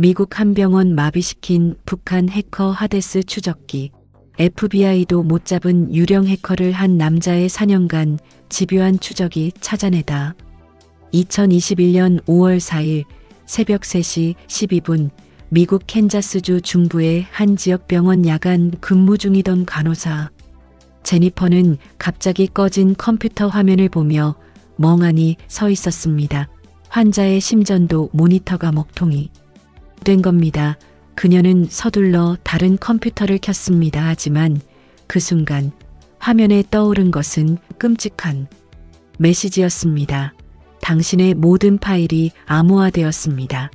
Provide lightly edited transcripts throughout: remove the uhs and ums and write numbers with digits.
미국 한 병원 마비시킨 북한 해커 하데스 추적기. FBI도 못 잡은 유령 해커를 한 남자의 4년간 집요한 추적이 찾아내다. 2021년 5월 4일 새벽 3시 12분 미국 캔자스주 중부의 한 지역 병원 야간 근무 중이던 간호사 제니퍼는 갑자기 꺼진 컴퓨터 화면을 보며 멍하니 서 있었습니다. 환자의 심전도 모니터가 먹통이 된 겁니다. 그녀는 서둘러 다른 컴퓨터를 켰습니다. 하지만 그 순간 화면에 떠오른 것은 끔찍한 메시지였습니다. 당신의 모든 파일이 암호화되었습니다.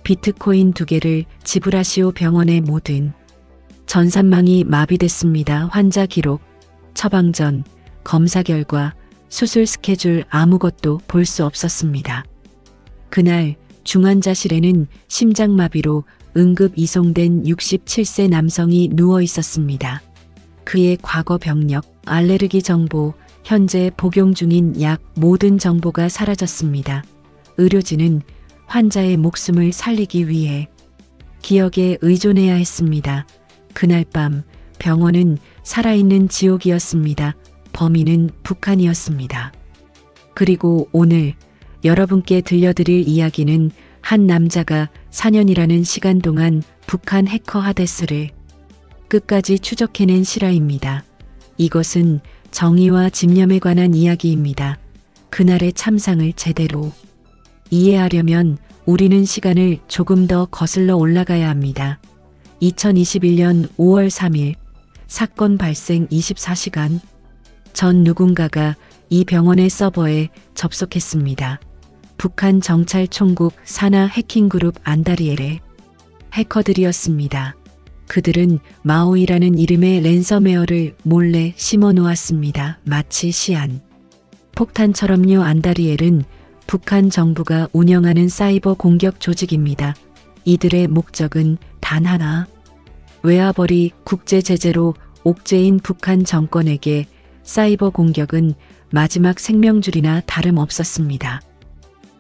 비트코인 2개를 지불하시오. 병원의 모든 전산망이 마비됐습니다. 환자 기록, 처방 전, 검사 결과, 수술 스케줄 아무것도 볼 수 없었습니다. 그날 중환자실에는 심장마비로 응급 이송된 67세 남성이 누워 있었습니다. 그의 과거 병력, 알레르기 정보, 현재 복용 중인 약 모든 정보가 사라졌습니다. 의료진은 환자의 목숨을 살리기 위해 기억에 의존해야 했습니다. 그날 밤 병원은 살아있는 지옥이었습니다. 범인은 북한이었습니다. 그리고 오늘 여러분께 들려드릴 이야기는 한 남자가 4년이라는 시간 동안 북한 해커 하데스를 끝까지 추적해낸 실화입니다. 이것은 정의와 집념에 관한 이야기입니다. 그날의 참상을 제대로 이해하려면 우리는 시간을 조금 더 거슬러 올라가야 합니다. 2021년 5월 3일 사건 발생 24시간 전 누군가가 이 병원의 서버에 접속했습니다. 북한 정찰총국 산하 해킹그룹 안다리엘의 해커들이었습니다. 그들은 마오이라는 이름의 랜섬웨어를 몰래 심어 놓았습니다. 마치 시한 폭탄처럼요. 안다리엘은 북한 정부가 운영하는 사이버 공격 조직입니다. 이들의 목적은 단 하나. 외화벌이 국제 제재로 옥죄인 북한 정권에게 사이버 공격은 마지막 생명줄이나 다름없었습니다.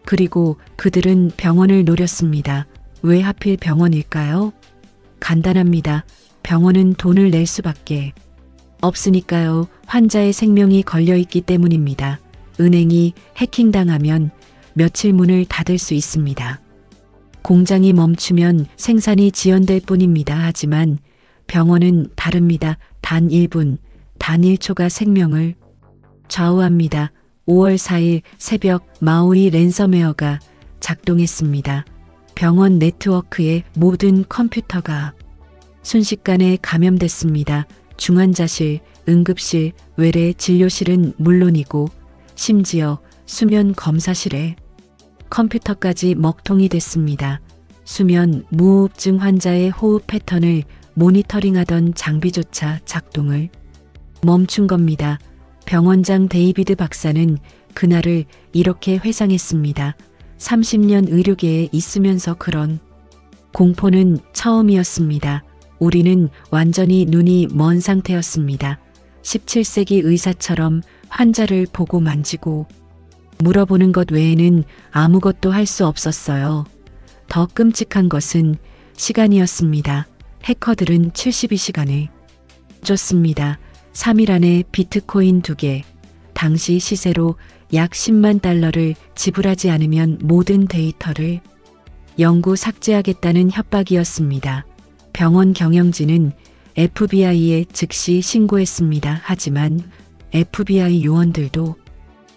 그리고 그들은 병원을 노렸습니다. 왜 하필 병원일까요? 간단합니다. 병원은 돈을 낼 수밖에 없으니까요. 환자의 생명이 걸려있기 때문입니다. 은행이 해킹당하면 며칠 문을 닫을 수 있습니다. 공장이 멈추면 생산이 지연될 뿐입니다. 하지만 병원은 다릅니다. 단 1분, 단 1초가 생명을 좌우합니다. 5월 4일 새벽 마오이 랜섬웨어가 작동했습니다. 병원 네트워크의 모든 컴퓨터가 순식간에 감염됐습니다. 중환자실, 응급실, 외래 진료실은 물론이고 심지어 수면 검사실에 컴퓨터까지 먹통이 됐습니다. 수면 무호흡증 환자의 호흡 패턴을 모니터링하던 장비조차 작동을 멈춘 겁니다. 병원장 데이비드 박사는 그날을 이렇게 회상했습니다. 30년 의료계에 있으면서 그런 공포는 처음이었습니다. 우리는 완전히 눈이 먼 상태였습니다. 17세기 의사처럼 환자를 보고 만지고 물어보는 것 외에는 아무것도 할 수 없었어요. 더 끔찍한 것은 시간이었습니다. 해커들은 72시간을 줬습니다. 3일 안에 비트코인 2개, 당시 시세로 약 10만 달러를 지불하지 않으면 모든 데이터를 영구 삭제하겠다는 협박이었습니다. 병원 경영진은 FBI에 즉시 신고했습니다. 하지만 FBI 요원들도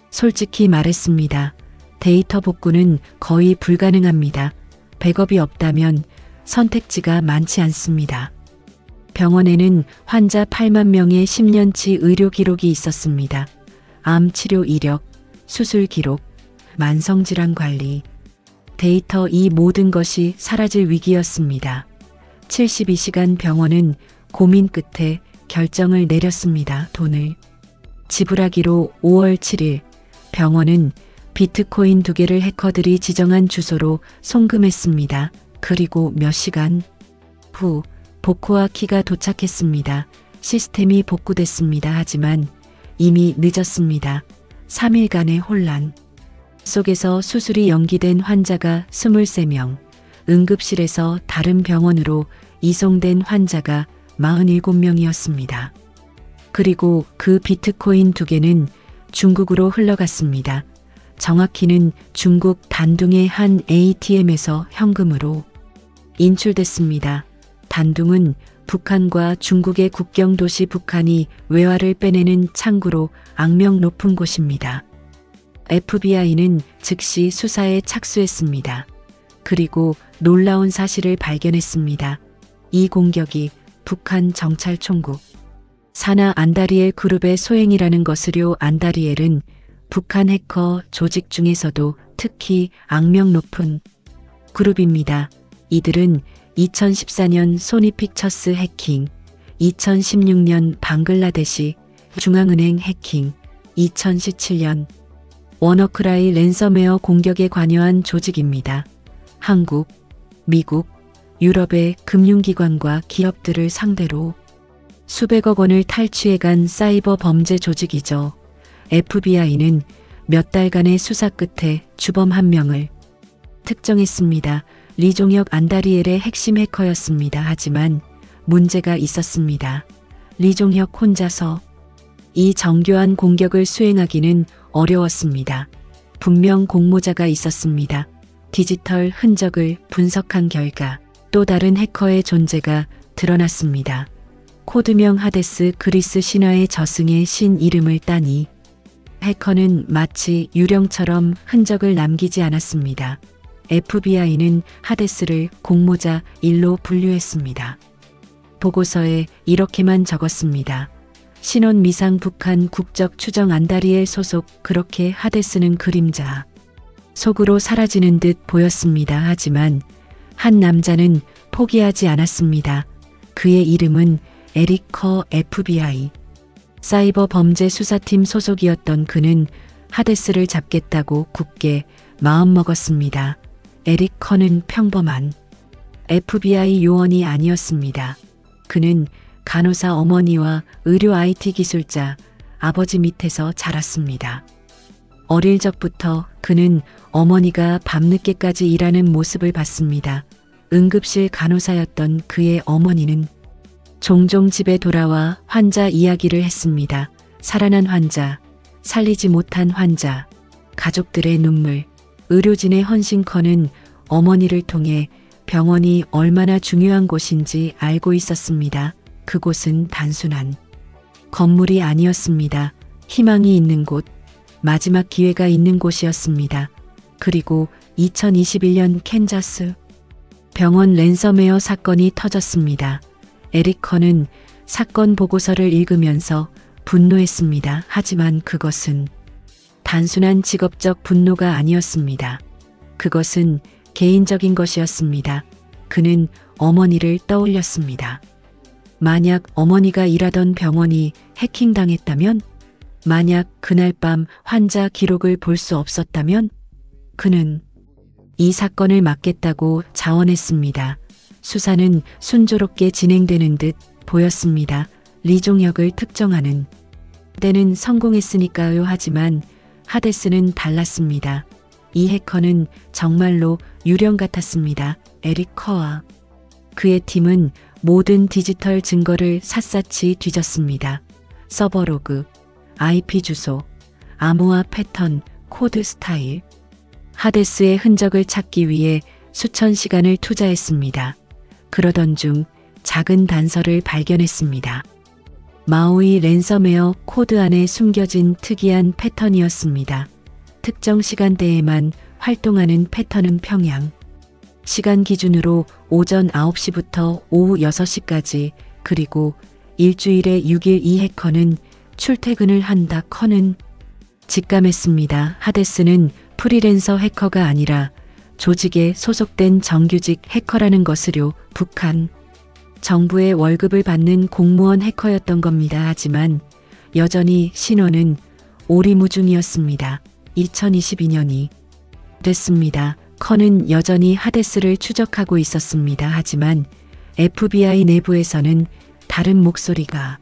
솔직히 말했습니다. 데이터 복구는 거의 불가능합니다. 백업이 없다면 선택지가 많지 않습니다. 병원에는 환자 8만 명의 10년치 의료 기록이 있었습니다. 암 치료 이력, 수술 기록, 만성질환 관리, 데이터 이 모든 것이 사라질 위기였습니다. 72시간 병원은 고민 끝에 결정을 내렸습니다. 돈을 지불하기로 5월 7일 병원은 비트코인 2개를 해커들이 지정한 주소로 송금했습니다. 그리고 몇 시간 후 복호화 키가 도착했습니다. 시스템이 복구됐습니다. 하지만 이미 늦었습니다. 3일간의 혼란 속에서 수술이 연기된 환자가 23명, 응급실에서 다른 병원으로 이송된 환자가 47명이었습니다. 그리고 그 비트코인 2개는 중국으로 흘러갔습니다. 정확히는 중국 단둥의 한 ATM에서 현금으로 인출됐습니다. 단둥은 북한과 중국의 국경 도시 북한이 외화를 빼내는 창구로 악명 높은 곳입니다. FBI는 즉시 수사에 착수했습니다. 그리고 놀라운 사실을 발견했습니다. 이 공격이 북한 정찰총국 사나 안다리엘 그룹의 소행이라는 것을요. 안다리엘은 북한 해커 조직 중에서도 특히 악명 높은 그룹입니다. 이들은 2014년 소니픽처스 해킹, 2016년 방글라데시 중앙은행 해킹, 2017년 워너크라이 랜섬웨어 공격에 관여한 조직입니다. 한국, 미국, 유럽의 금융기관과 기업들을 상대로 수백억 원을 탈취해간 사이버 범죄 조직이죠. FBI는 몇 달간의 수사 끝에 주범 1명을 특정했습니다. 리종혁 안다리엘의 핵심 해커였습니다. 하지만 문제가 있었습니다. 리종혁 혼자서 이 정교한 공격을 수행하기는 어려웠습니다. 분명 공모자가 있었습니다. 디지털 흔적을 분석한 결과 또 다른 해커의 존재가 드러났습니다. 코드명 하데스 그리스 신화의 저승의 신 이름을 따니 해커는 마치 유령처럼 흔적을 남기지 않았습니다. FBI는 하데스를 공모자 1로 분류했습니다. 보고서에 이렇게만 적었습니다. 신원 미상 북한 국적 추정 안다리엘 소속 그렇게 하데스는 그림자 속으로 사라지는 듯 보였습니다. 하지만 한 남자는 포기하지 않았습니다. 그의 이름은 에릭 커 FBI 사이버 범죄 수사팀 소속이었던 그는 하데스를 잡겠다고 굳게 마음먹었습니다. 에릭 커는 평범한 FBI 요원이 아니었습니다. 그는 간호사 어머니와 의료 IT 기술자 아버지 밑에서 자랐습니다. 어릴 적부터 그는 어머니가 밤늦게까지 일하는 모습을 봤습니다. 응급실 간호사였던 그의 어머니는 종종 집에 돌아와 환자 이야기를 했습니다. 살아난 환자, 살리지 못한 환자, 가족들의 눈물, 의료진의 헌신. 커는 어머니를 통해 병원이 얼마나 중요한 곳인지 알고 있었습니다. 그곳은 단순한 건물이 아니었습니다. 희망이 있는 곳, 마지막 기회가 있는 곳이었습니다. 그리고 2021년 캔자스 병원 랜섬웨어 사건이 터졌습니다. 에릭 커는 사건 보고서를 읽으면서 분노했습니다. 하지만 그것은 단순한 직업적 분노가 아니었습니다. 그것은 개인적인 것이었습니다. 그는 어머니를 떠올렸습니다. 만약 어머니가 일하던 병원이 해킹당했다면, 만약 그날 밤 환자 기록을 볼 수 없었다면, 그는 이 사건을 막겠다고 자원했습니다. 수사는 순조롭게 진행되는 듯 보였습니다. 리종혁을 특정하는 때는 성공했으니까요. 하지만 하데스는 달랐습니다. 이 해커는 정말로 유령 같았습니다. 에릭 커와 그의 팀은 모든 디지털 증거를 샅샅이 뒤졌습니다. 서버 로그, IP 주소, 암호화 패턴, 코드 스타일. 하데스의 흔적을 찾기 위해 수천 시간을 투자했습니다. 그러던 중 작은 단서를 발견했습니다. 마오이 랜섬웨어 코드 안에 숨겨진 특이한 패턴이었습니다. 특정 시간대에만 활동하는 패턴은 평양 시간 기준으로 오전 9시부터 오후 6시까지, 그리고 일주일에 6일. 이 해커는 출퇴근을 한다. 커는 직감했습니다. 하데스는 프리랜서 해커가 아니라 조직에 소속된 정규직 해커라는 것을요. 북한 정부의 월급을 받는 공무원 해커였던 겁니다. 하지만 여전히 신원은 오리무중이었습니다. 2022년이 됐습니다. 커는 여전히 하데스를 추적하고 있었습니다. 하지만 FBI 내부에서는 다른 목소리가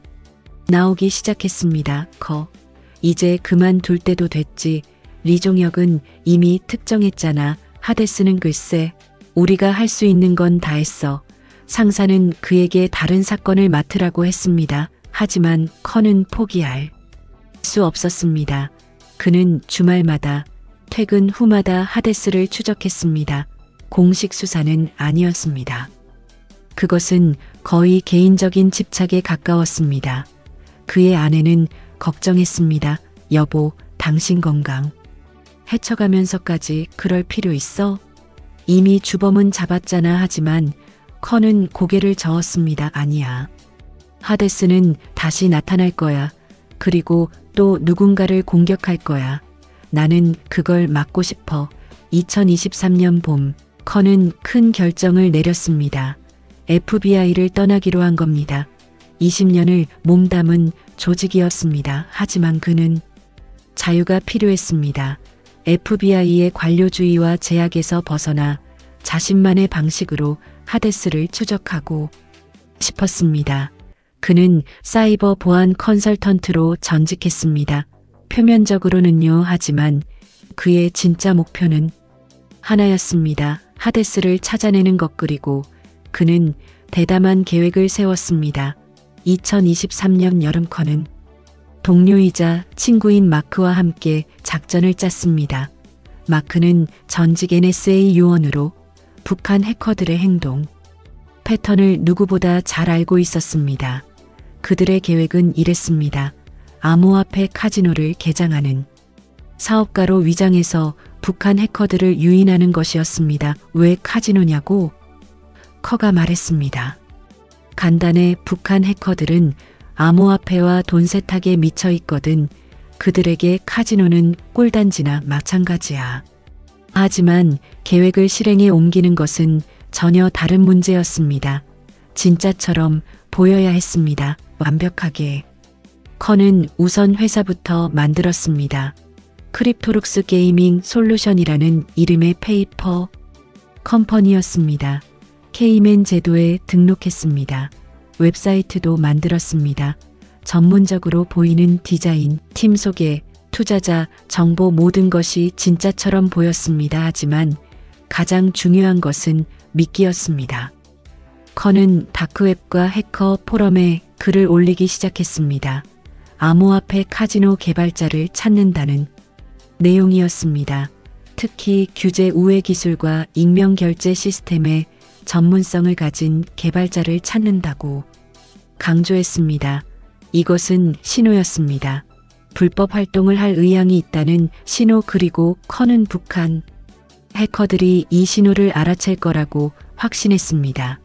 나오기 시작했습니다. 커, 이제 그만둘 때도 됐지. 리종혁은 이미 특정했잖아. 하데스는 글쎄 우리가 할 수 있는 건 다 했어. 상사는 그에게 다른 사건을 맡으라고 했습니다. 하지만 커는 포기할 수 없었습니다. 그는 주말마다 퇴근 후마다 하데스를 추적했습니다. 공식 수사는 아니었습니다. 그것은 거의 개인적인 집착에 가까웠습니다. 그의 아내는 걱정했습니다. 여보, 당신 건강 해쳐가면서까지 그럴 필요 있어? 이미 주범은 잡았잖아. 하지만 커는 고개를 저었습니다. 아니야. 하데스는 다시 나타날 거야. 그리고 또 누군가를 공격할 거야. 나는 그걸 막고 싶어. 2023년 봄, 커는 큰 결정을 내렸습니다. FBI를 떠나기로 한 겁니다. 20년을 몸담은 조직이었습니다. 하지만 그는 자유가 필요했습니다. FBI의 관료주의와 제약에서 벗어나 자신만의 방식으로 하데스를 추적하고 싶었습니다. 그는 사이버 보안 컨설턴트로 전직했습니다. 표면적으로는요. 하지만 그의 진짜 목표는 하나였습니다. 하데스를 찾아내는 것. 그리고 그는 대담한 계획을 세웠습니다. 2023년 여름 커는 동료이자 친구인 마크와 함께 작전을 짰습니다. 마크는 전직 NSA 요원으로 북한 해커들의 행동 패턴을 누구보다 잘 알고 있었습니다. 그들의 계획은 이랬습니다. 암호화폐 카지노를 개장하는 사업가로 위장해서 북한 해커들을 유인하는 것이었습니다. 왜 카지노냐고? 커가 말했습니다. 간단해. 북한 해커들은 암호화폐와 돈 세탁에 미쳐 있거든. 그들에게 카지노는 꿀단지나 마찬가지야. 하지만 계획을 실행에 옮기는 것은 전혀 다른 문제였습니다. 진짜처럼 보여야 했습니다. 완벽하게. 커는 우선 회사부터 만들었습니다. 크립토룩스 게이밍 솔루션이라는 이름의 페이퍼 컴퍼니였습니다. 케이맨 제도에 등록했습니다. 웹사이트도 만들었습니다. 전문적으로 보이는 디자인, 팀 소개, 투자자, 정보 모든 것이 진짜처럼 보였습니다. 하지만 가장 중요한 것은 미끼였습니다. 커는 다크웹과 해커 포럼에 글을 올리기 시작했습니다. 암호화폐 카지노 개발자를 찾는다는 내용이었습니다. 특히 규제 우회 기술과 익명 결제 시스템의 전문성을 가진 개발자를 찾는다고 강조했습니다. 이것은 신호였습니다. 불법 활동을 할 의향이 있다는 신호. 그리고 커는 북한 해커들이 이 신호를 알아챌 거라고 확신했습니다.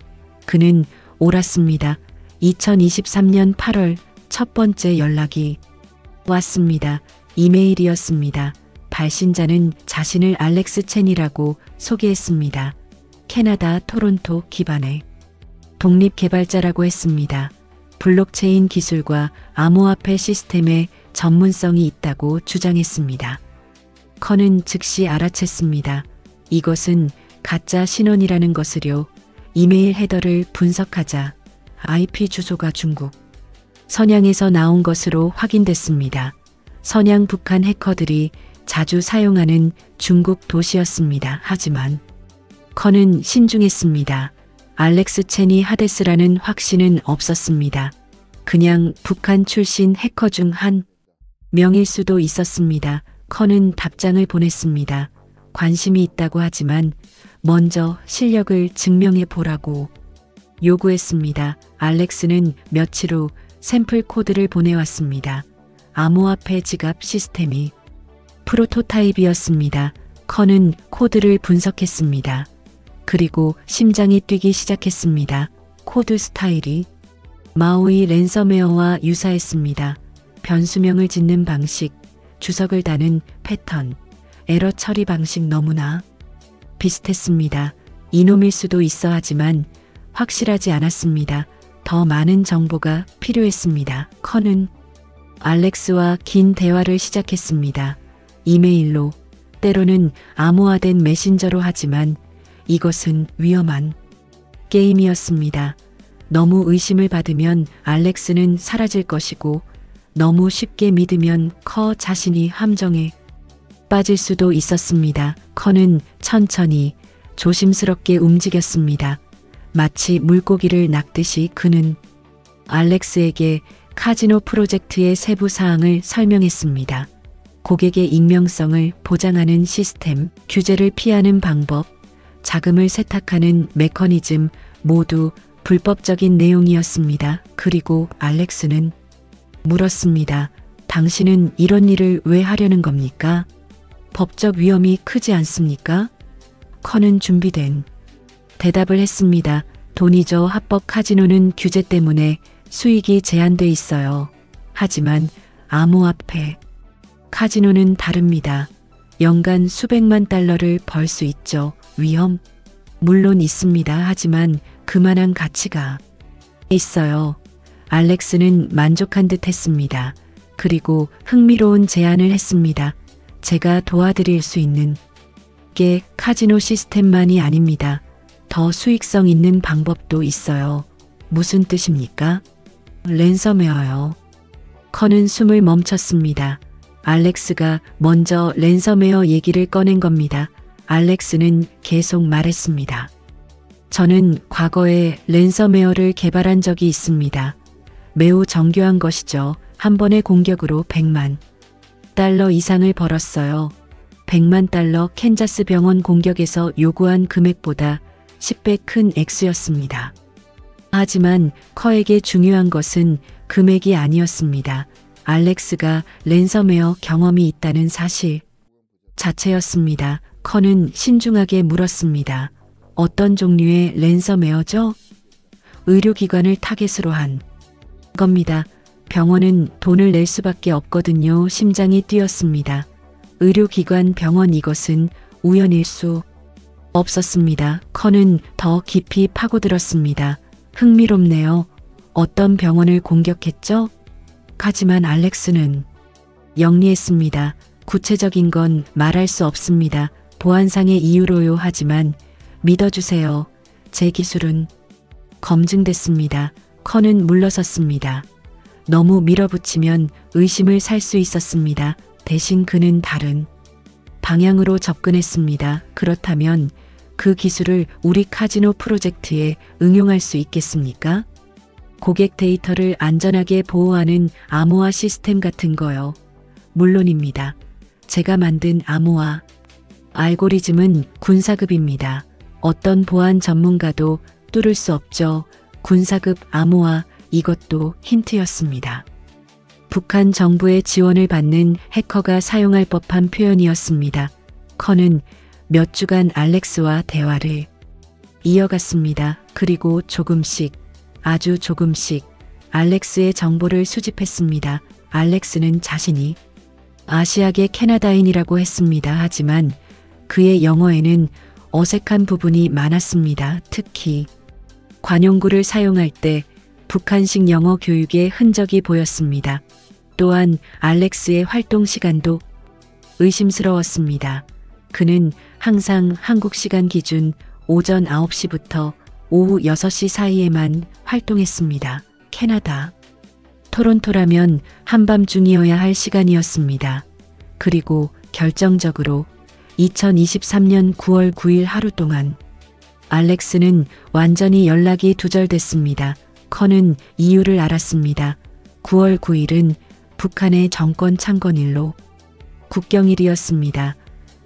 그는 옳았습니다. 2023년 8월 첫 번째 연락이 왔습니다. 이메일이었습니다. 발신자는 자신을 알렉스 첸이라고 소개했습니다. 캐나다 토론토 기반의 독립개발자라고 했습니다. 블록체인 기술과 암호화폐 시스템에 전문성이 있다고 주장했습니다. 커는 즉시 알아챘습니다. 이것은 가짜 신원이라는 것을요. 이메일 헤더를 분석하자 IP 주소가 중국 선양에서 나온 것으로 확인됐습니다. 선양 북한 해커들이 자주 사용하는 중국 도시였습니다. 하지만 커는 신중했습니다. 알렉스 첸이 하데스라는 확신은 없었습니다. 그냥 북한 출신 해커 중 한 명일 수도 있었습니다. 커는 답장을 보냈습니다. 관심이 있다고 하지만 먼저 실력을 증명해 보라고 요구했습니다. 알렉스는 며칠 후 샘플 코드를 보내왔습니다. 암호화폐 지갑 시스템이 프로토타입이었습니다. 커는 코드를 분석했습니다. 그리고 심장이 뛰기 시작했습니다. 코드 스타일이 마오이 랜섬웨어와 유사했습니다. 변수명을 짓는 방식, 주석을 다는 패턴, 에러 처리 방식 너무나 비슷했습니다. 이놈일 수도 있어 하지만 확실하지 않았습니다. 더 많은 정보가 필요했습니다. 커는 알렉스와 긴 대화를 시작했습니다. 이메일로, 때로는 암호화된 메신저로. 하지만 이것은 위험한 게임이었습니다. 너무 의심을 받으면 알렉스는 사라질 것이고 너무 쉽게 믿으면 커 자신이 함정에 빠질 수도 있었습니다. 커는 천천히 조심스럽게 움직였습니다. 마치 물고기를 낚듯이 그는 알렉스에게 카지노 프로젝트의 세부 사항을 설명했습니다. 고객의 익명성을 보장하는 시스템, 규제를 피하는 방법, 자금을 세탁하는 메커니즘 모두 불법적인 내용이었습니다. 그리고 알렉스는 물었습니다. 당신은 이런 일을 왜 하려는 겁니까? 법적 위험이 크지 않습니까? 커는 준비된 대답을 했습니다. 돈이죠. 합법 카지노는 규제 때문에 수익이 제한돼 있어요. 하지만 암호화폐 카지노는 다릅니다. 연간 수백만 달러를 벌 수 있죠. 위험? 물론 있습니다. 하지만 그만한 가치가 있어요. 알렉스는 만족한 듯 했습니다. 그리고 흥미로운 제안을 했습니다. 제가 도와드릴 수 있는 게 카지노 시스템만이 아닙니다. 더 수익성 있는 방법도 있어요. 무슨 뜻입니까? 랜섬웨어요. 커는 숨을 멈췄습니다. 알렉스가 먼저 랜섬웨어 얘기를 꺼낸 겁니다. 알렉스는 계속 말했습니다. 저는 과거에 랜섬웨어를 개발한 적이 있습니다. 매우 정교한 것이죠. 한 번의 공격으로 100만 달러 이상을 벌었어요. 100만 달러 캔자스 병원 공격에서 요구한 금액보다 10배 큰 액수였습니다. 하지만 커에게 중요한 것은 금액이 아니었습니다. 알렉스가 랜섬웨어 경험이 있다는 사실 자체였습니다. 커는 신중하게 물었습니다. 어떤 종류의 랜섬웨어죠? 의료기관을 타겟으로 한 겁니다. 병원은 돈을 낼 수밖에 없거든요. 심장이 뛰었습니다. 의료기관 병원 이것은 우연일 수 없었습니다. 커는 더 깊이 파고들었습니다. 흥미롭네요. 어떤 병원을 공격했죠? 하지만 알렉스는 영리했습니다. 구체적인 건 말할 수 없습니다. 보안상의 이유로요. 하지만 믿어주세요. 제 기술은 검증됐습니다. 커는 물러섰습니다. 너무 밀어붙이면 의심을 살 수 있었습니다. 대신 그는 다른 방향으로 접근했습니다. 그렇다면 그 기술을 우리 카지노 프로젝트에 응용할 수 있겠습니까? 고객 데이터를 안전하게 보호하는 암호화 시스템 같은 거요. 물론입니다. 제가 만든 암호화 알고리즘은 군사급입니다. 어떤 보안 전문가도 뚫을 수 없죠. 군사급 암호화 이것도 힌트였습니다. 북한 정부의 지원을 받는 해커가 사용할 법한 표현이었습니다. 커는 몇 주간 알렉스와 대화를 이어갔습니다. 그리고 조금씩, 아주 조금씩 알렉스의 정보를 수집했습니다. 알렉스는 자신이 아시아계 캐나다인이라고 했습니다. 하지만 그의 영어에는 어색한 부분이 많았습니다. 특히 관용구를 사용할 때 북한식 영어 교육의 흔적이 보였습니다. 또한 알렉스의 활동 시간도 의심스러웠습니다. 그는 항상 한국 시간 기준 오전 9시부터 오후 6시 사이에만 활동했습니다. 캐나다 토론토라면 한밤중이어야 할 시간이었습니다. 그리고 결정적으로 2023년 9월 9일 하루 동안 알렉스는 완전히 연락이 두절됐습니다. 커는 이유를 알았습니다. 9월 9일은 북한의 정권 창건일로 국경일이었습니다.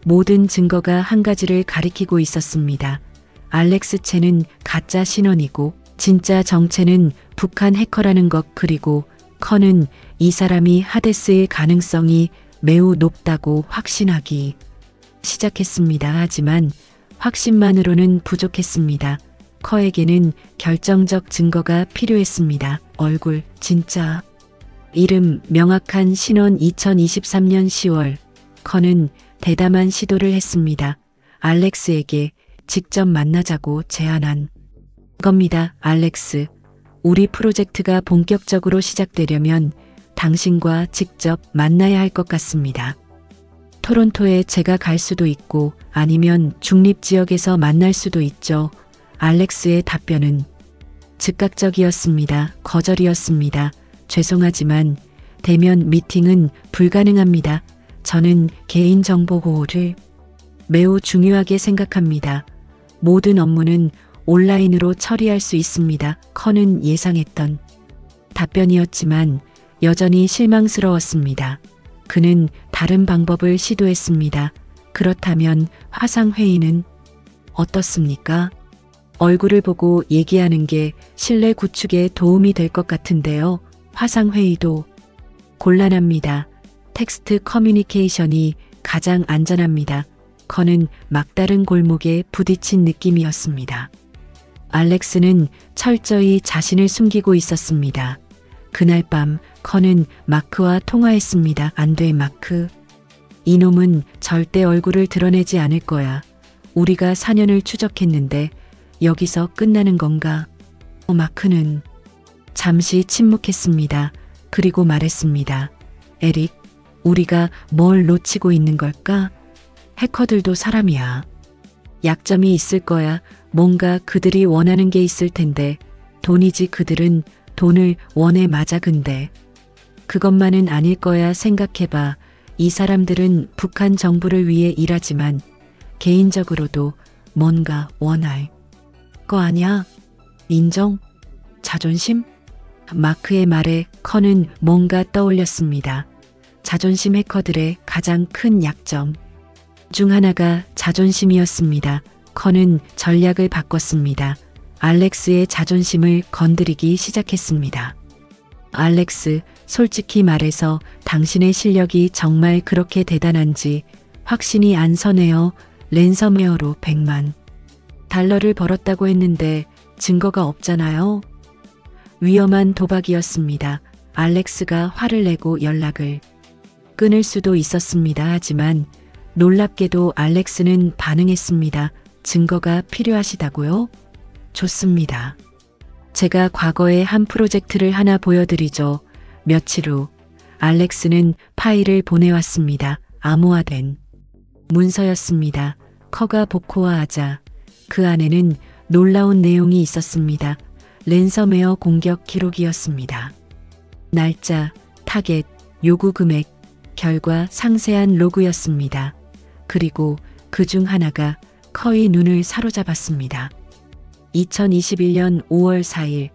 모든 증거가 한 가지를 가리키고 있었습니다. 알렉스 채는 가짜 신원이고 진짜 정체는 북한 해커라는 것. 그리고 커는 이 사람이 하데스일 가능성이 매우 높다고 확신하기 시작했습니다. 하지만 확신만으로는 부족했습니다. 커에게는 결정적 증거가 필요했습니다. 얼굴, 진짜 이름, 명확한 신원. 2023년 10월 커는 대담한 시도를 했습니다. 알렉스에게 직접 만나자고 제안한 겁니다. 알렉스, 우리 프로젝트가 본격적으로 시작되려면 당신과 직접 만나야 할 것 같습니다. 토론토에 제가 갈 수도 있고 아니면 중립지역에서 만날 수도 있죠. 알렉스의 답변은 즉각적이었습니다. 거절이었습니다. 죄송하지만 대면 미팅은 불가능합니다. 저는 개인정보 보호를 매우 중요하게 생각합니다. 모든 업무는 온라인으로 처리할 수 있습니다. 커는 예상했던 답변이었지만 여전히 실망스러웠습니다. 그는 다른 방법을 시도했습니다. 그렇다면 화상회의는 어떻습니까? 얼굴을 보고 얘기하는 게 신뢰 구축에 도움이 될 것 같은데요. 화상회의도 곤란합니다. 텍스트 커뮤니케이션이 가장 안전합니다. 커는 막다른 골목에 부딪힌 느낌이었습니다. 알렉스는 철저히 자신을 숨기고 있었습니다. 그날 밤 커는 마크와 통화했습니다. 안 돼, 마크. 이놈은 절대 얼굴을 드러내지 않을 거야. 우리가 4년을 추적했는데 여기서 끝나는 건가? 마크는 잠시 침묵했습니다. 그리고 말했습니다. 에릭, 우리가 뭘 놓치고 있는 걸까? 해커들도 사람이야. 약점이 있을 거야. 뭔가 그들이 원하는 게 있을 텐데 돈이지. 그들은 돈을 원해. 맞아. 근데 그것만은 아닐 거야. 생각해봐. 이 사람들은 북한 정부를 위해 일하지만 개인적으로도 뭔가 원할 거 아냐? 인정? 자존심? 마크의 말에 커는 뭔가 떠올렸습니다. 자존심. 해커들의 가장 큰 약점 중 하나가 자존심이었습니다. 커는 전략을 바꿨습니다. 알렉스의 자존심을 건드리기 시작했습니다. 알렉스, 솔직히 말해서 당신의 실력이 정말 그렇게 대단한지 확신이 안 서네요. 랜섬웨어로 100만 달러를 벌었다고 했는데 증거가 없잖아요. 위험한 도박이었습니다. 알렉스가 화를 내고 연락을 끊을 수도 있었습니다. 하지만 놀랍게도 알렉스는 반응했습니다. 증거가 필요하시다고요? 좋습니다. 제가 과거에 한 프로젝트를 하나 보여드리죠. 며칠 후 알렉스는 파일을 보내왔습니다. 암호화된 문서였습니다. 커가 복호화하자 그 안에는 놀라운 내용이 있었습니다. 랜섬웨어 공격 기록이었습니다. 날짜, 타겟, 요구 금액, 결과 상세한 로그였습니다. 그리고 그 중 하나가 커의 눈을 사로잡았습니다. 2021년 5월 4일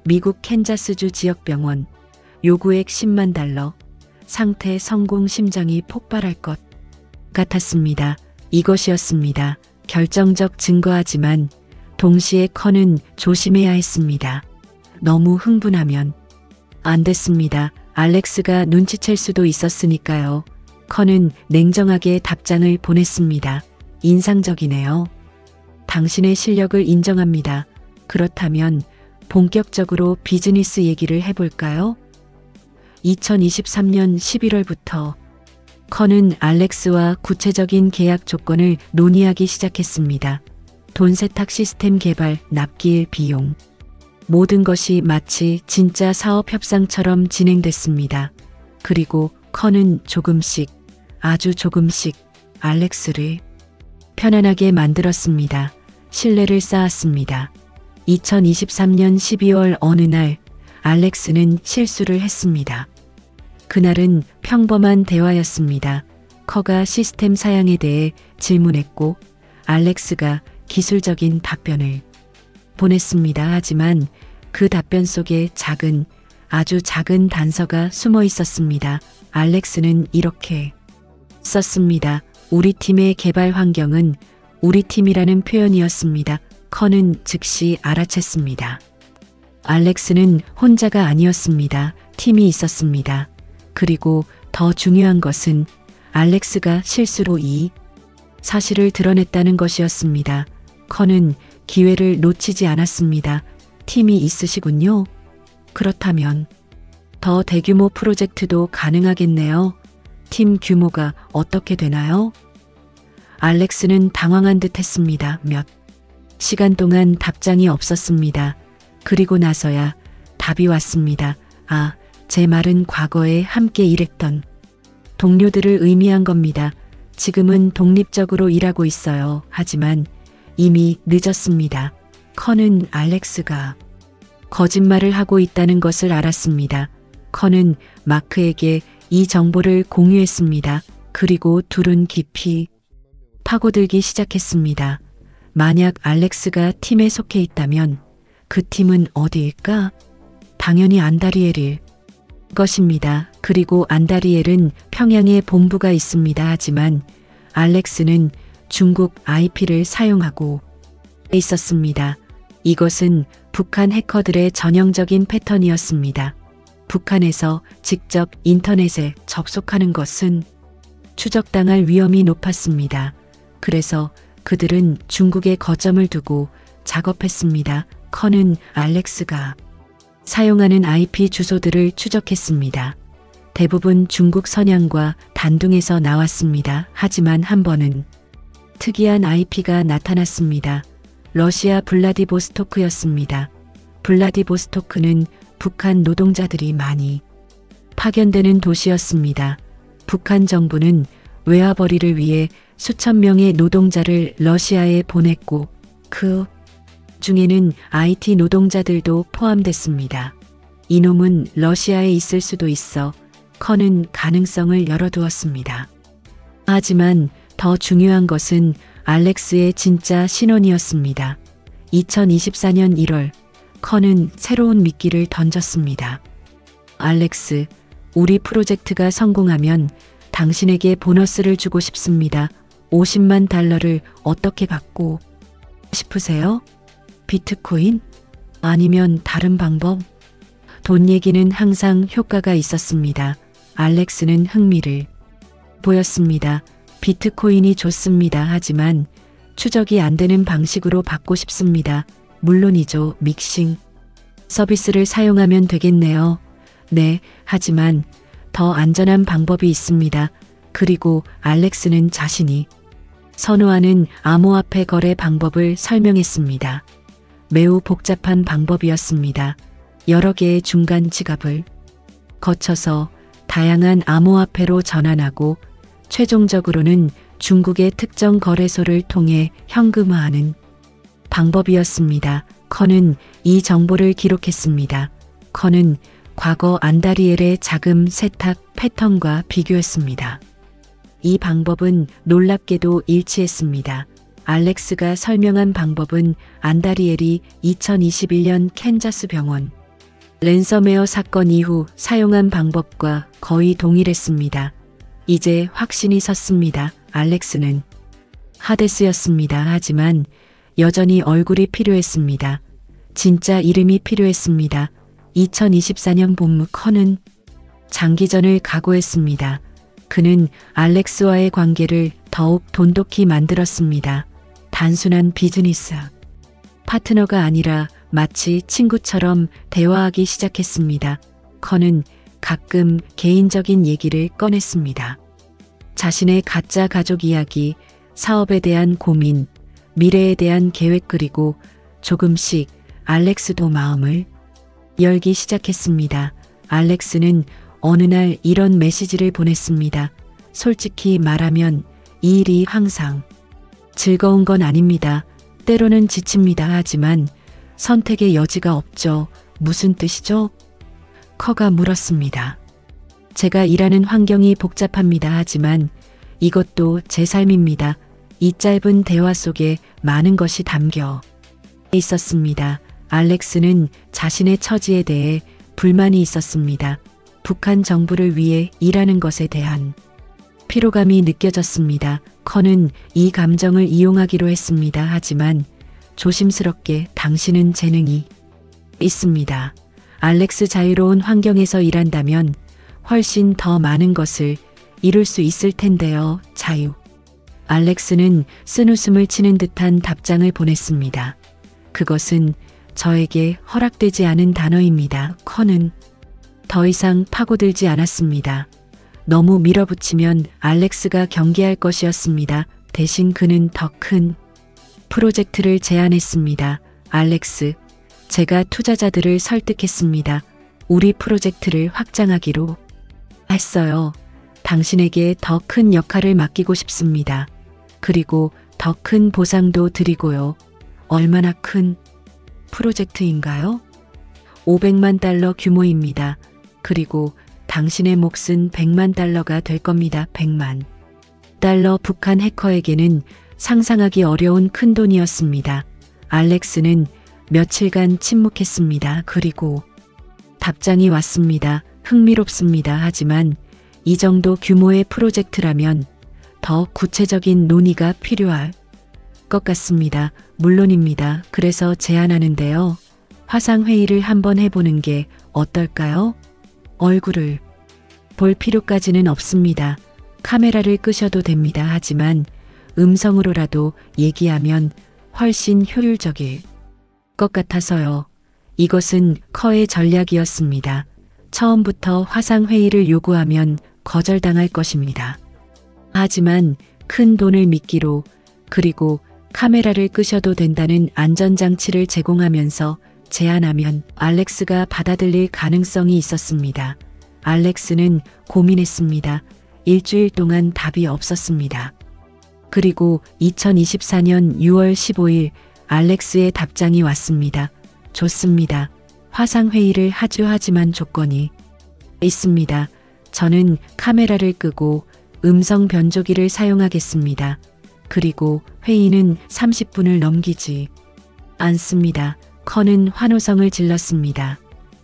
미국 캔자스주 지역병원 요구액 10만 달러 상태 성공 심장이 폭발할 것 같았습니다. 이것이었습니다. 결정적 증거하지만 동시에 커는 조심해야 했습니다. 너무 흥분하면 안 됐습니다. 알렉스가 눈치챌 수도 있었으니까요. 커는 냉정하게 답장을 보냈습니다. 인상적이네요. 당신의 실력을 인정합니다. 그렇다면 본격적으로 비즈니스 얘기를 해볼까요? 2023년 11월부터 커는 알렉스와 구체적인 계약 조건을 논의하기 시작했습니다. 돈 세탁 시스템 개발, 납기일 비용. 모든 것이 마치 진짜 사업 협상처럼 진행됐습니다. 그리고 커는 조금씩, 아주 조금씩 알렉스를 편안하게 만들었습니다. 신뢰를 쌓았습니다. 2023년 12월 어느 날 알렉스는 실수를 했습니다. 그날은 평범한 대화였습니다. 커가 시스템 사양에 대해 질문했고 알렉스가 기술적인 답변을 보냈습니다. 하지만 그 답변 속에 작은, 아주 작은 단서가 숨어 있었습니다. 알렉스는 이렇게 썼습니다. 우리 팀의 개발 환경은 우리 팀이라는 표현이었습니다. 커는 즉시 알아챘습니다. 알렉스는 혼자가 아니었습니다. 팀이 있었습니다. 그리고 더 중요한 것은 알렉스가 실수로 이 사실을 드러냈다는 것이었습니다. 커는 기회를 놓치지 않았습니다. 팀이 있으시군요. 그렇다면 더 대규모 프로젝트도 가능하겠네요. 팀 규모가 어떻게 되나요? 알렉스는 당황한 듯 했습니다. 몇 시간 동안 답장이 없었습니다. 그리고 나서야 답이 왔습니다. 아, 제 말은 과거에 함께 일했던 동료들을 의미한 겁니다. 지금은 독립적으로 일하고 있어요. 하지만 이미 늦었습니다. 커는 알렉스가 거짓말을 하고 있다는 것을 알았습니다. 커는 마크에게 이 정보를 공유했습니다. 그리고 둘은 깊이 파고들기 시작했습니다. 만약 알렉스가 팀에 속해 있다면 그 팀은 어디일까? 당연히 안다리엘일 것입니다. 그리고 안다리엘은 평양에 본부가 있습니다. 하지만 알렉스는 중국 IP를 사용하고 있었습니다. 이것은 북한 해커들의 전형적인 패턴이었습니다. 북한에서 직접 인터넷에 접속하는 것은 추적당할 위험이 높았습니다. 그래서 그들은 중국에 거점을 두고 작업했습니다. 커는 알렉스가 사용하는 IP 주소들을 추적했습니다. 대부분 중국 선양과 단둥에서 나왔습니다. 하지만 한 번은 특이한 IP가 나타났습니다. 러시아 블라디보스토크였습니다. 블라디보스토크는 북한 노동자들이 많이 파견되는 도시였습니다. 북한 정부는 외화벌이를 위해 수천 명의 노동자를 러시아에 보냈고 그 중에는 IT 노동자들도 포함됐습니다. 이놈은 러시아에 있을 수도 있어 커는 가능성을 열어두었습니다. 하지만 더 중요한 것은 알렉스의 진짜 신원이었습니다. 2024년 1월 커는 새로운 미끼를 던졌습니다. 알렉스, 우리 프로젝트가 성공하면 당신에게 보너스를 주고 싶습니다. 50만 달러를 어떻게 받고 싶으세요? 비트코인? 아니면 다른 방법? 돈 얘기는 항상 효과가 있었습니다. 알렉스는 흥미를 보였습니다. 비트코인이 좋습니다. 하지만 추적이 안 되는 방식으로 받고 싶습니다. 물론이죠. 믹싱 서비스를 사용하면 되겠네요. 네, 하지만 더 안전한 방법이 있습니다. 그리고 알렉스는 자신이 선호하는 암호화폐 거래 방법을 설명했습니다. 매우 복잡한 방법이었습니다. 여러 개의 중간 지갑을 거쳐서 다양한 암호화폐로 전환하고 최종적으로는 중국의 특정 거래소를 통해 현금화하는 방법이었습니다. 커는 이 정보를 기록했습니다. 커는 과거 안다리엘의 자금 세탁 패턴과 비교했습니다. 이 방법은 놀랍게도 일치했습니다. 알렉스가 설명한 방법은 안다리엘이 2021년 캔자스 병원 랜섬웨어 사건 이후 사용한 방법과 거의 동일했습니다. 이제 확신이 섰습니다. 알렉스는 하데스였습니다. 하지만 여전히 얼굴이 필요했습니다. 진짜 이름이 필요했습니다. 2024년 봄 커는 장기전을 각오했습니다. 그는 알렉스와의 관계를 더욱 돈독히 만들었습니다. 단순한 비즈니스 파트너가 아니라 마치 친구처럼 대화하기 시작했습니다. 커는 가끔 개인적인 얘기를 꺼냈습니다. 자신의 가짜 가족 이야기, 사업에 대한 고민, 미래에 대한 계획 그리고 조금씩 알렉스도 마음을 열기 시작했습니다. 알렉스는 어느 날 이런 메시지를 보냈습니다. 솔직히 말하면 이 일이 항상 즐거운 건 아닙니다. 때로는 지칩니다. 하지만 선택의 여지가 없죠. 무슨 뜻이죠? 커가 물었습니다. 제가 일하는 환경이 복잡합니다. 하지만 이것도 제 삶입니다. 이 짧은 대화 속에 많은 것이 담겨 있었습니다. 알렉스는 자신의 처지에 대해 불만이 있었습니다. 북한 정부를 위해 일하는 것에 대한 피로감이 느껴졌습니다. 커는 이 감정을 이용하기로 했습니다. 하지만 조심스럽게 당신은 재능이 있습니다. 알렉스 자유로운 환경에서 일한다면 훨씬 더 많은 것을 이룰 수 있을 텐데요. 자유. 알렉스는 쓴웃음을 치는 듯한 답장을 보냈습니다. 그것은 저에게 허락되지 않은 단어입니다. 커는 더 이상 파고들지 않았습니다. 너무 밀어붙이면 알렉스가 경계할 것이었습니다. 대신 그는 더 큰 프로젝트를 제안했습니다. 알렉스, 제가 투자자들을 설득했습니다. 우리 프로젝트를 확장하기로 했어요. 당신에게 더 큰 역할을 맡기고 싶습니다. 그리고 더 큰 보상도 드리고요. 얼마나 큰 프로젝트인가요? 500만 달러 규모입니다. 그리고 당신의 몫은 100만 달러가 될 겁니다. 100만 달러 북한 해커에게는 상상하기 어려운 큰돈이었습니다. 알렉스는 며칠간 침묵했습니다. 그리고 답장이 왔습니다. 흥미롭습니다. 하지만 이 정도 규모의 프로젝트라면 더 구체적인 논의가 필요할 것 같습니다. 물론입니다. 그래서 제안하는데요. 화상회의를 한번 해보는 게 어떨까요? 얼굴을 볼 필요까지는 없습니다. 카메라를 끄셔도 됩니다. 하지만 음성으로라도 얘기하면 훨씬 효율적일 것 같아서요. 이것은 커의 전략이었습니다. 처음부터 화상회의를 요구하면 거절당할 것입니다. 하지만 큰 돈을 미끼로 그리고 카메라를 끄셔도 된다는 안전장치를 제공하면서 제안하면 알렉스가 받아들일 가능성이 있었습니다. 알렉스는 고민했습니다. 일주일 동안 답이 없었습니다. 그리고 2024년 6월 15일 알렉스의 답장이 왔습니다. 좋습니다. 화상회의를 하죠. 하지만 조건이 있습니다. 저는 카메라를 끄고 음성 변조기를 사용하겠습니다. 그리고 회의는 30분을 넘기지 않습니다. 커는 환호성을 질렀습니다.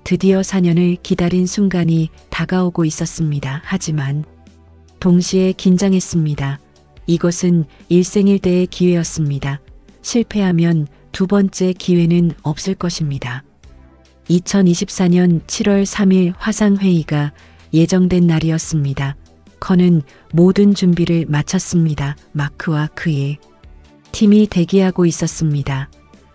드디어 4년을 기다린 순간이 다가오고 있었습니다. 하지만 동시에 긴장했습니다. 이것은 일생일대의 기회였습니다. 실패하면 두 번째 기회는 없을 것입니다. 2024년 7월 3일 화상회의가 예정된 날이었습니다. 커는 모든 준비를 마쳤습니다. 마크와 그의 팀이 대기하고 있었습니다.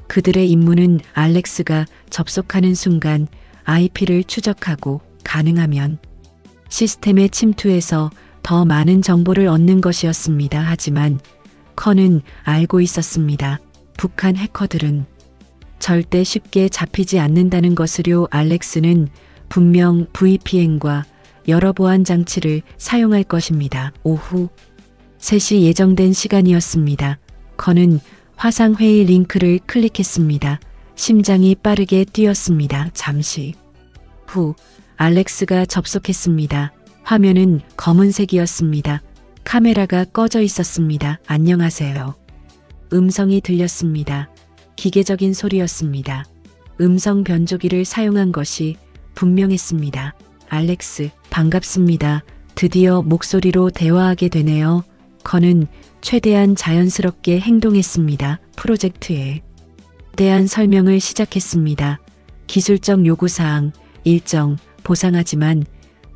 그들의 임무는 알렉스가 접속하는 순간 IP를 추적하고 가능하면 시스템에 침투해서 더 많은 정보를 얻는 것이었습니다. 하지만 커는 알고 있었습니다. 북한 해커들은 절대 쉽게 잡히지 않는다는 것을요. 알렉스는 분명 VPN과 여러 보안 장치를 사용할 것입니다. 오후 3시 예정된 시간이었습니다. 커는 화상회의 링크를 클릭했습니다. 심장이 빠르게 뛰었습니다. 잠시 후 알렉스가 접속했습니다. 화면은 검은색이었습니다. 카메라가 꺼져 있었습니다. 안녕하세요. 음성이 들렸습니다. 기계적인 소리였습니다. 음성 변조기를 사용한 것이 분명했습니다. 알렉스, 반갑습니다. 드디어 목소리로 대화하게 되네요. 커는 최대한 자연스럽게 행동했습니다. 프로젝트에 대한 설명을 시작했습니다. 기술적 요구사항, 일정, 보상하지만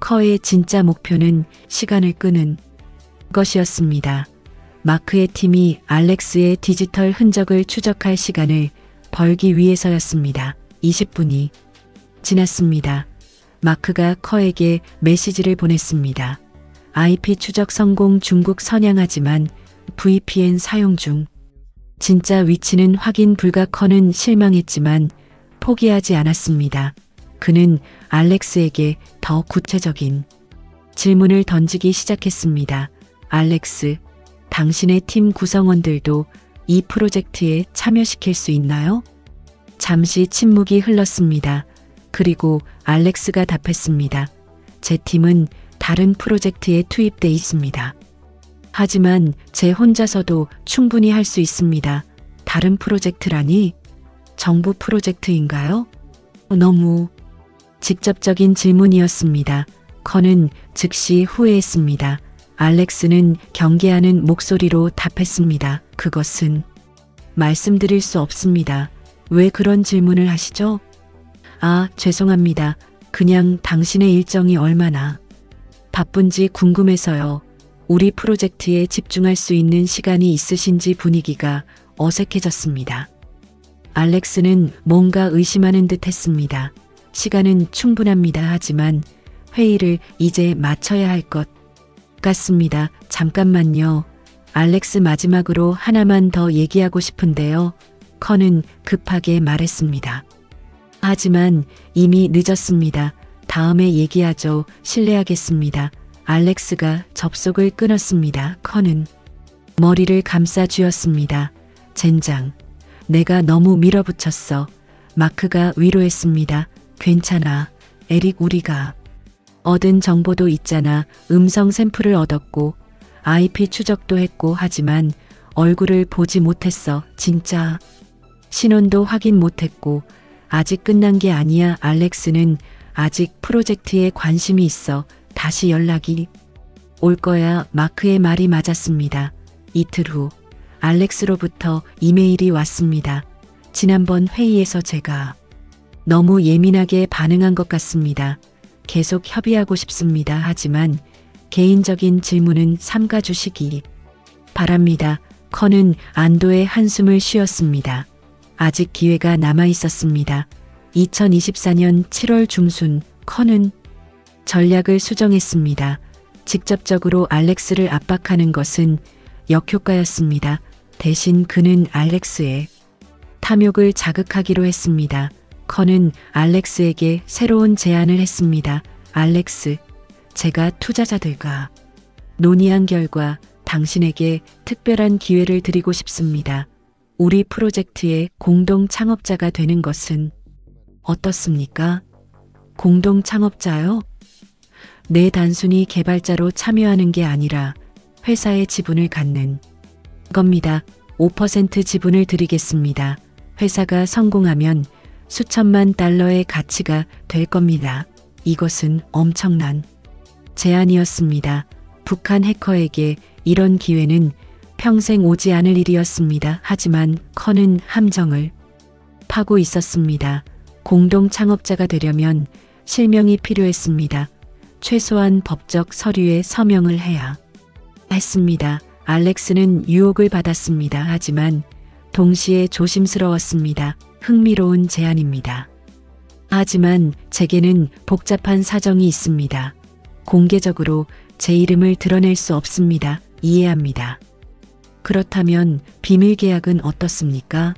커의 진짜 목표는 시간을 끄는 것이었습니다. 마크의 팀이 알렉스의 디지털 흔적을 추적할 시간을 벌기 위해서였습니다. 20분이 지났습니다. 마크가 커에게 메시지를 보냈습니다. IP 추적 성공 중국 선양하지만 VPN 사용 중. 진짜 위치는 확인 불가. 커는 실망했지만 포기하지 않았습니다. 그는 알렉스에게 더 구체적인 질문을 던지기 시작했습니다. 알렉스, 당신의 팀 구성원들도 이 프로젝트에 참여시킬 수 있나요? 잠시 침묵이 흘렀습니다. 그리고 알렉스가 답했습니다. 제 팀은 다른 프로젝트에 투입돼 있습니다. 하지만 제 혼자서도 충분히 할 수 있습니다. 다른 프로젝트라니? 정부 프로젝트인가요? 너무 직접적인 질문이었습니다. 커는 즉시 후회했습니다. 알렉스는 경계하는 목소리로 답했습니다. 그것은 말씀드릴 수 없습니다. 왜 그런 질문을 하시죠? 아, 죄송합니다. 그냥 당신의 일정이 얼마나 바쁜지 궁금해서요. 우리 프로젝트에 집중할 수 있는 시간이 있으신지. 분위기가 어색해졌습니다. 알렉스는 뭔가 의심하는 듯 했습니다. 시간은 충분합니다. 하지만 회의를 이제 마쳐야 할 것 같습니다. 잠깐만요. 알렉스, 마지막으로 하나만 더 얘기하고 싶은데요. 커는 급하게 말했습니다. 하지만 이미 늦었습니다. 다음에 얘기하죠. 실례하겠습니다. 알렉스가 접속을 끊었습니다. 커는 머리를 감싸 쥐었습니다. 젠장, 내가 너무 밀어붙였어. 마크가 위로했습니다. 괜찮아, 에릭, 우리가 얻은 정보도 있잖아. 음성 샘플을 얻었고 IP 추적도 했고. 하지만 얼굴을 보지 못했어. 진짜. 신원도 확인 못했고 아직 끝난 게 아니야. 알렉스는 아직 프로젝트에 관심이 있어. 다시 연락이 올 거야. 마크의 말이 맞았습니다. 이틀 후 알렉스로부터 이메일이 왔습니다. 지난번 회의에서 제가 너무 예민하게 반응한 것 같습니다. 계속 협의하고 싶습니다. 하지만 개인적인 질문은 삼가주시기 바랍니다. 커는 안도의 한숨을 쉬었습니다. 아직 기회가 남아 있었습니다. 2024년 7월 중순 커는 전략을 수정했습니다. 직접적으로 알렉스를 압박하는 것은 역효과였습니다. 대신 그는 알렉스의 탐욕을 자극하기로 했습니다. 커는 알렉스에게 새로운 제안을 했습니다. 알렉스, 제가 투자자들과 논의한 결과 당신에게 특별한 기회를 드리고 싶습니다. 우리 프로젝트의 공동 창업자가 되는 것은 어떻습니까? 공동 창업자요? 네, 단순히 개발자로 참여하는 게 아니라 회사의 지분을 갖는 겁니다. 5% 지분을 드리겠습니다. 회사가 성공하면 수천만 달러의 가치가 될 겁니다. 이것은 엄청난 제안이었습니다. 북한 해커에게 이런 기회는 평생 오지 않을 일이었습니다. 하지만 커는 함정을 파고 있었습니다. 공동 창업자가 되려면 실명이 필요했습니다. 최소한 법적 서류에 서명을 해야 했습니다. 알렉스는 유혹을 받았습니다. 하지만 동시에 조심스러웠습니다. 흥미로운 제안입니다. 하지만 제게는 복잡한 사정이 있습니다. 공개적으로 제 이름을 드러낼 수 없습니다. 이해합니다. 그렇다면 비밀 계약은 어떻습니까?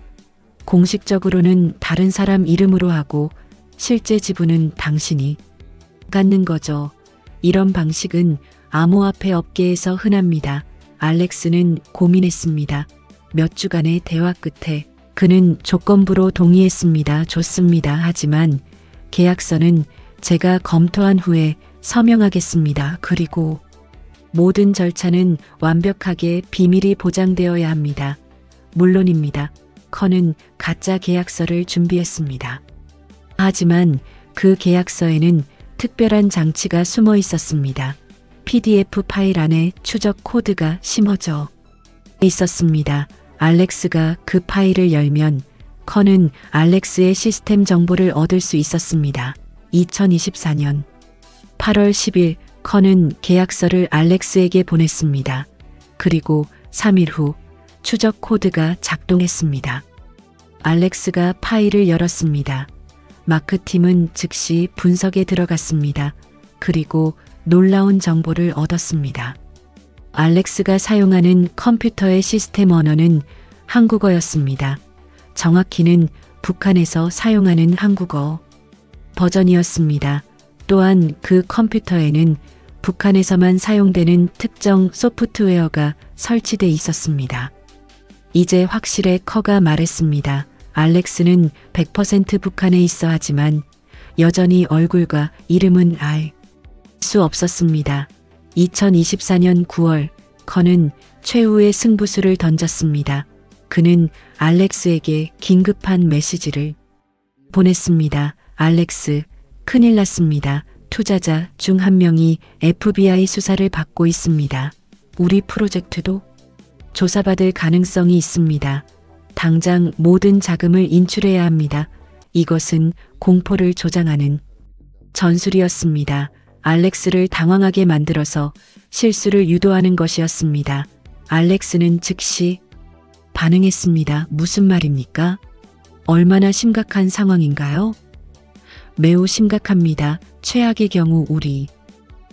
공식적으로는 다른 사람 이름으로 하고 실제 지분은 당신이 갖는 거죠. 이런 방식은 암호화폐 업계에서 흔합니다. 알렉스는 고민했습니다. 몇 주간의 대화 끝에 그는 조건부로 동의했습니다. 좋습니다. 하지만 계약서는 제가 검토한 후에 서명하겠습니다. 그리고 모든 절차는 완벽하게 비밀이 보장되어야 합니다. 물론입니다. 커는 가짜 계약서를 준비했습니다. 하지만 그 계약서에는 특별한 장치가 숨어 있었습니다. PDF 파일 안에 추적 코드가 심어져 있었습니다. 알렉스가 그 파일을 열면 커는 알렉스의 시스템 정보를 얻을 수 있었습니다. 2024년 8월 10일 커는 계약서를 알렉스에게 보냈습니다. 그리고 3일 후 추적 코드가 작동했습니다. 알렉스가 파일을 열었습니다. 마크팀은 즉시 분석에 들어갔습니다. 그리고 놀라운 정보를 얻었습니다. 알렉스가 사용하는 컴퓨터의 시스템 언어는 한국어였습니다. 정확히는 북한에서 사용하는 한국어 버전이었습니다. 또한 그 컴퓨터에는 북한에서만 사용되는 특정 소프트웨어가 설치돼 있었습니다. 이제 확실해. 커가 말했습니다. 알렉스는 100% 북한에 있어 하지만 여전히 얼굴과 이름은 알 수 없었습니다. 2024년 9월 커는 최후의 승부수를 던졌습니다. 그는 알렉스에게 긴급한 메시지를 보냈습니다. 알렉스, 큰일 났습니다. 투자자 중 한 명이 FBI 수사를 받고 있습니다. 우리 프로젝트도 조사받을 가능성이 있습니다. 당장 모든 자금을 인출해야 합니다. 이것은 공포를 조장하는 전술이었습니다. 알렉스를 당황하게 만들어서 실수를 유도하는 것이었습니다. 알렉스는 즉시 반응했습니다. 무슨 말입니까? 얼마나 심각한 상황인가요? 매우 심각합니다. 최악의 경우 우리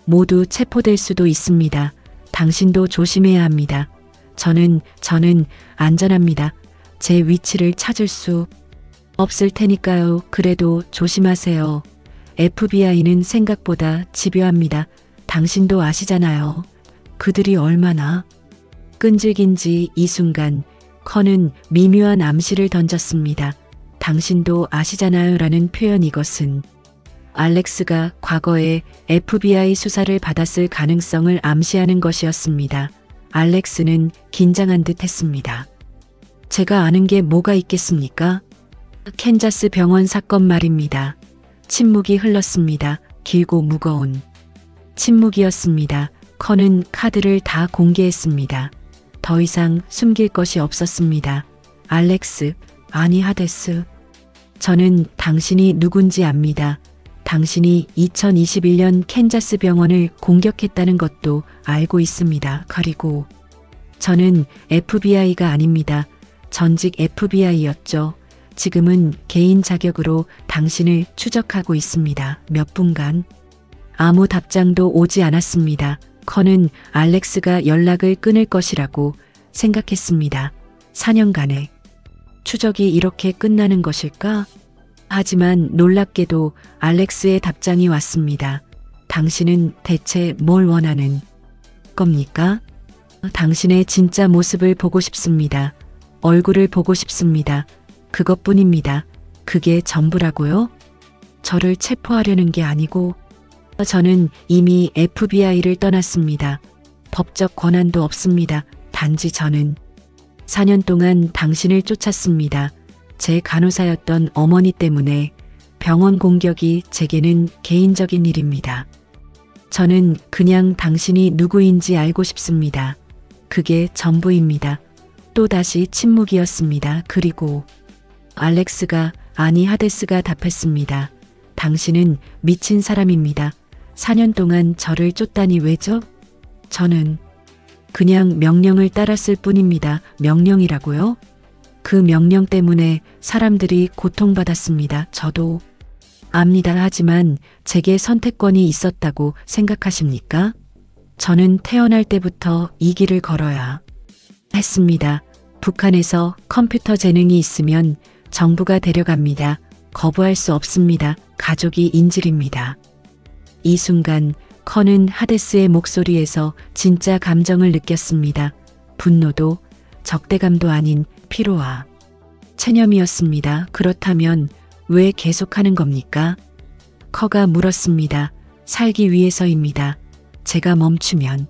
모두 체포될 수도 있습니다. 당신도 조심해야 합니다. 저는 안전합니다. 제 위치를 찾을 수 없을 테니까요. 그래도 조심하세요. FBI는 생각보다 집요합니다. 당신도 아시잖아요. 그들이 얼마나 끈질긴지. 이 순간 커는 미묘한 암시를 던졌습니다. 당신도 아시잖아요 라는 표현. 이것은 알렉스가 과거에 FBI 수사를 받았을 가능성을 암시하는 것이었습니다. 알렉스는 긴장한 듯 했습니다. 제가 아는 게 뭐가 있겠습니까? 캔자스 병원 사건 말입니다. 침묵이 흘렀습니다. 길고 무거운 침묵이었습니다. 커는 카드를 다 공개했습니다. 더 이상 숨길 것이 없었습니다. 알렉스, 아니 하데스. 저는 당신이 누군지 압니다. 당신이 2021년 캔자스 병원을 공격했다는 것도 알고 있습니다. 그리고 저는 FBI가 아닙니다. 전직 FBI였죠. 지금은 개인 자격으로 당신을 추적하고 있습니다. 몇 분간 아무 답장도 오지 않았습니다. 커는 알렉스가 연락을 끊을 것이라고 생각했습니다. 4년간의 추적이 이렇게 끝나는 것일까? 하지만 놀랍게도 알렉스의 답장이 왔습니다. 당신은 대체 뭘 원하는 겁니까? 당신의 진짜 모습을 보고 싶습니다. 얼굴을 보고 싶습니다. 그것뿐입니다. 그게 전부라고요? 저를 체포하려는 게 아니고 저는 이미 FBI를 떠났습니다. 법적 권한도 없습니다. 단지 저는 4년 동안 당신을 쫓았습니다. 제 간호사였던 어머니 때문에 병원 공격이 제게는 개인적인 일입니다. 저는 그냥 당신이 누구인지 알고 싶습니다. 그게 전부입니다. 또다시 침묵이었습니다. 그리고 알렉스가 아니 하데스가 답했습니다. 당신은 미친 사람입니다. 4년 동안 저를 쫓다니 왜죠? 저는 그냥 명령을 따랐을 뿐입니다. 명령이라고요? 그 명령 때문에 사람들이 고통받았습니다. 저도 압니다. 하지만 제게 선택권이 있었다고 생각하십니까? 저는 태어날 때부터 이 길을 걸어야 했습니다. 북한에서 컴퓨터 재능이 있으면 정부가 데려갑니다. 거부할 수 없습니다. 가족이 인질입니다. 이 순간 커는 하데스의 목소리에서 진짜 감정을 느꼈습니다. 분노도 적대감도 아닌 피로와 체념이었습니다. 그렇다면 왜 계속하는 겁니까? 커가 물었습니다. 살기 위해서입니다. 제가 멈추면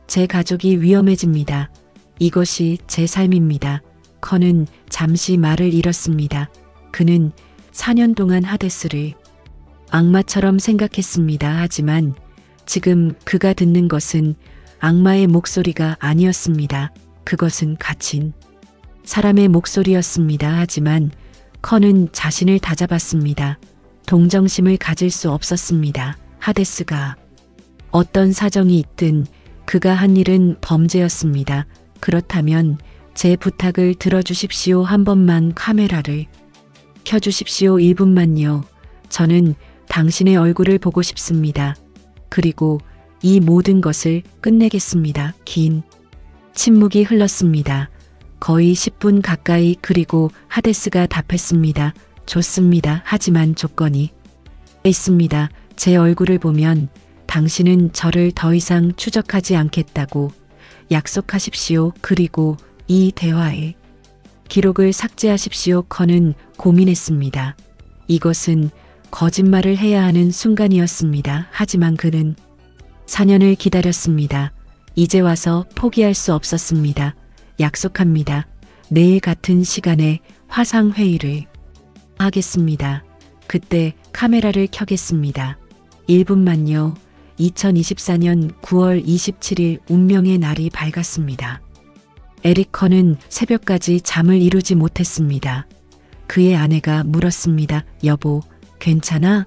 제 가족이 위험해집니다. 이것이 제 삶입니다. 커는 잠시 말을 잃었습니다. 그는 4년 동안 하데스를 악마처럼 생각했습니다. 하지만 지금 그가 듣는 것은 악마의 목소리가 아니었습니다. 그것은 갇힌 사람의 목소리였습니다. 하지만 커는 자신을 다잡았습니다. 동정심을 가질 수 없었습니다. 하데스가 어떤 사정이 있든 그가 한 일은 범죄였습니다. 그렇다면 제 부탁을 들어주십시오. 한 번만 카메라를 켜주십시오. 1분만요. 저는 당신의 얼굴을 보고 싶습니다. 그리고 이 모든 것을 끝내겠습니다. 긴 침묵이 흘렀습니다. 거의 10분 가까이. 그리고 하데스가 답했습니다. 좋습니다. 하지만 조건이 있습니다. 제 얼굴을 보면 당신은 저를 더 이상 추적하지 않겠다고 약속하십시오. 그리고 이 대화의 기록을 삭제하십시오. 커는 고민했습니다. 이것은 거짓말을 해야 하는 순간이었습니다. 하지만 그는 4년을 기다렸습니다. 이제 와서 포기할 수 없었습니다. 약속합니다. 내일 같은 시간에 화상회의를 하겠습니다. 그때 카메라를 켜겠습니다. 1분만요. 2024년 9월 27일 운명의 날이 밝았습니다. 에릭 커는 새벽까지 잠을 이루지 못했습니다. 그의 아내가 물었습니다. 여보, 괜찮아?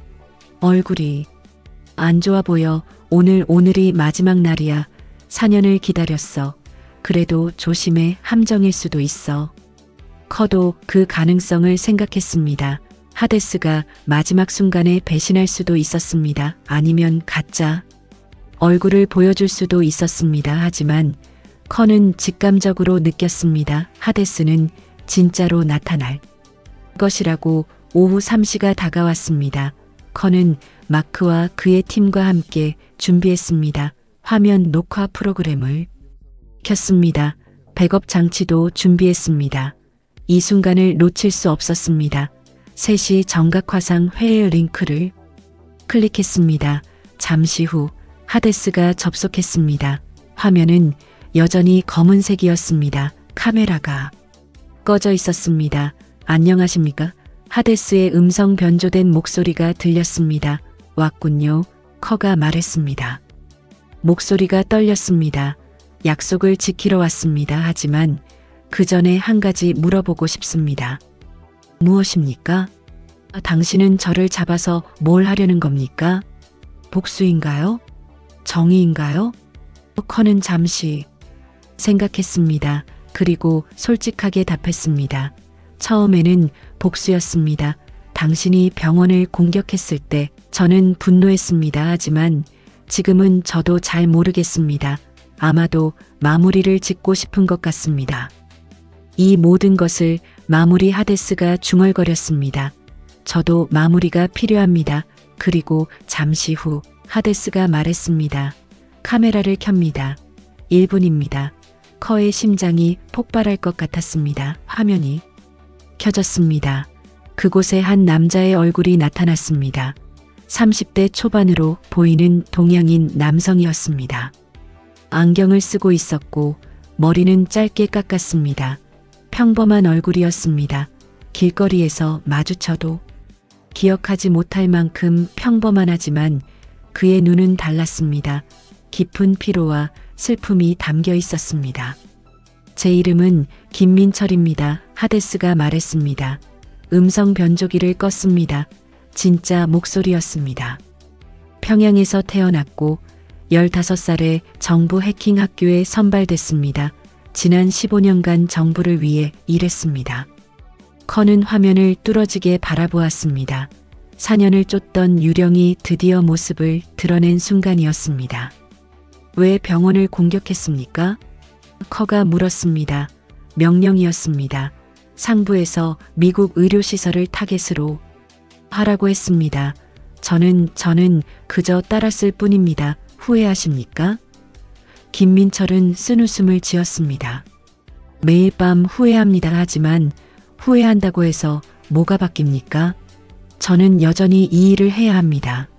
얼굴이 안 좋아 보여. 오늘이 마지막 날이야. 4년을 기다렸어. 그래도 조심해. 함정일 수도 있어. 커도 그 가능성을 생각했습니다. 하데스가 마지막 순간에 배신할 수도 있었습니다. 아니면 가짜 얼굴을 보여줄 수도 있었습니다. 하지만 커는 직감적으로 느꼈습니다. 하데스는 진짜로 나타날 것이라고. 오후 3시가 다가왔습니다. 커는 마크와 그의 팀과 함께 준비했습니다. 화면 녹화 프로그램을 켰습니다. 백업 장치도 준비했습니다. 이 순간을 놓칠 수 없었습니다. 3시 정각화상 회의 링크를 클릭했습니다. 잠시 후 하데스가 접속했습니다. 화면은 여전히 검은색이었습니다. 카메라가 꺼져 있었습니다. 안녕하십니까? 하데스의 음성 변조된 목소리가 들렸습니다. 왔군요. 커가 말했습니다. 목소리가 떨렸습니다. 약속을 지키러 왔습니다. 하지만 그 전에 한 가지 물어보고 싶습니다. 무엇입니까? 당신은 저를 잡아서 뭘 하려는 겁니까? 복수인가요? 정의인가요? 커는 잠시 생각했습니다. 그리고 솔직하게 답했습니다. 처음에는 복수였습니다. 당신이 병원을 공격했을 때 저는 분노했습니다. 하지만 지금은 저도 잘 모르겠습니다. 아마도 마무리를 짓고 싶은 것 같습니다. 이 모든 것을 마무리 하데스가 중얼거렸습니다. 저도 마무리가 필요합니다. 그리고 잠시 후 하데스가 말했습니다. 카메라를 켭니다. 1분입니다. 커의 심장이 폭발할 것 같았습니다. 화면이 켜졌습니다. 그곳에 한 남자의 얼굴이 나타났습니다. 30대 초반으로 보이는 동양인 남성이었습니다. 안경을 쓰고 있었고 머리는 짧게 깎았습니다. 평범한 얼굴이었습니다. 길거리에서 마주쳐도 기억하지 못할 만큼 평범하지만 그의 눈은 달랐습니다. 깊은 피로와 슬픔이 담겨 있었습니다. 제 이름은 김민철입니다. 하데스가 말했습니다. 음성 변조기를 껐습니다. 진짜 목소리였습니다. 평양에서 태어났고 15살에 정부 해킹 학교에 선발됐습니다. 지난 15년간 정부를 위해 일했습니다. 커는 화면을 뚫어지게 바라보았습니다. 4년을 쫓던 유령이 드디어 모습을 드러낸 순간이었습니다. 왜 병원을 공격했습니까? 커가 물었습니다. 명령이었습니다. 상부에서 미국 의료시설을 타겟으로 하라고 했습니다. 저는 그저 따랐을 뿐입니다. 후회하십니까? 김민철은 쓴웃음을 지었습니다. 매일 밤 후회합니다. 하지만 후회한다고 해서 뭐가 바뀝니까? 저는 여전히 이 일을 해야 합니다.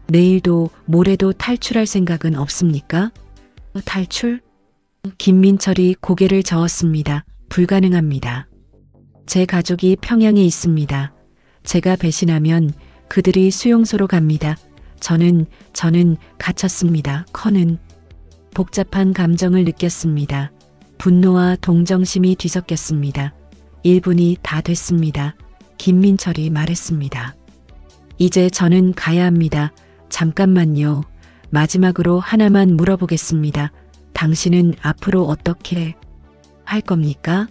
내일도 모레도 탈출할 생각은 없습니까? 탈출? 김민철이 고개를 저었습니다. 불가능합니다. 제 가족이 평양에 있습니다. 제가 배신하면 그들이 수용소로 갑니다. 저는 갇혔습니다. 커는 복잡한 감정을 느꼈습니다. 분노와 동정심이 뒤섞였습니다. 1분이 다 됐습니다. 김민철이 말했습니다. 이제 저는 가야 합니다. 잠깐만요. 마지막으로 하나만 물어보겠습니다. 당신은 앞으로 어떻게 할 겁니까?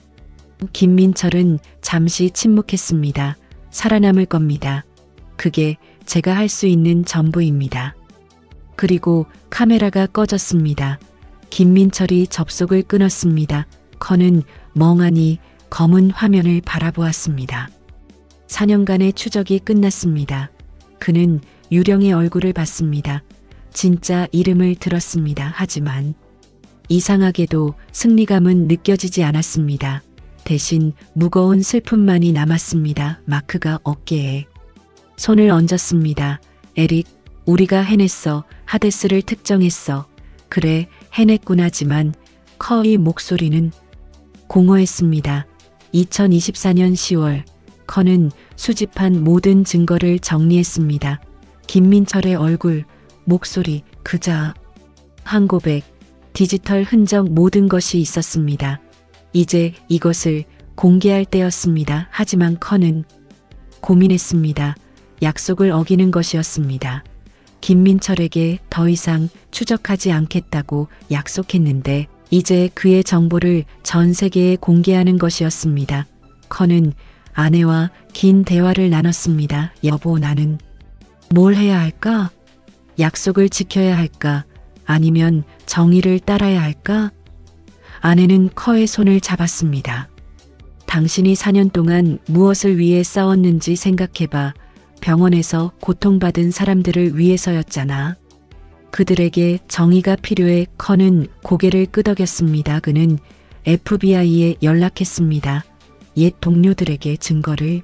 김민철은 잠시 침묵했습니다. 살아남을 겁니다. 그게 제가 할 수 있는 전부입니다. 그리고 카메라가 꺼졌습니다. 김민철이 접속을 끊었습니다. 커는 멍하니 검은 화면을 바라보았습니다. 4년간의 추적이 끝났습니다. 그는 유령의 얼굴을 봤습니다. 진짜 이름을 들었습니다. 하지만 이상하게도 승리감은 느껴지지 않았습니다. 대신 무거운 슬픔만이 남았습니다. 마크가 어깨에 손을 얹었습니다. 에릭, 우리가 해냈어. 하데스를 특정했어. 그래, 해냈구나지만 커의 목소리는 공허했습니다. 2024년 10월 커는 수집한 모든 증거를 정리했습니다. 김민철의 얼굴, 목소리, 그자, 한 고백, 디지털 흔적 모든 것이 있었습니다. 이제 이것을 공개할 때였습니다. 하지만 커는 고민했습니다. 약속을 어기는 것이었습니다. 김민철에게 더 이상 추적하지 않겠다고 약속했는데 이제 그의 정보를 전 세계에 공개하는 것이었습니다. 커는 아내와 긴 대화를 나눴습니다. 여보, 나는 뭘 해야 할까? 약속을 지켜야 할까? 아니면 정의를 따라야 할까? 아내는 커의 손을 잡았습니다. 당신이 4년 동안 무엇을 위해 싸웠는지 생각해봐. 병원에서 고통받은 사람들을 위해서였잖아. 그들에게 정의가 필요해. 커는 고개를 끄덕였습니다. 그는 FBI에 연락했습니다. 옛 동료들에게 증거를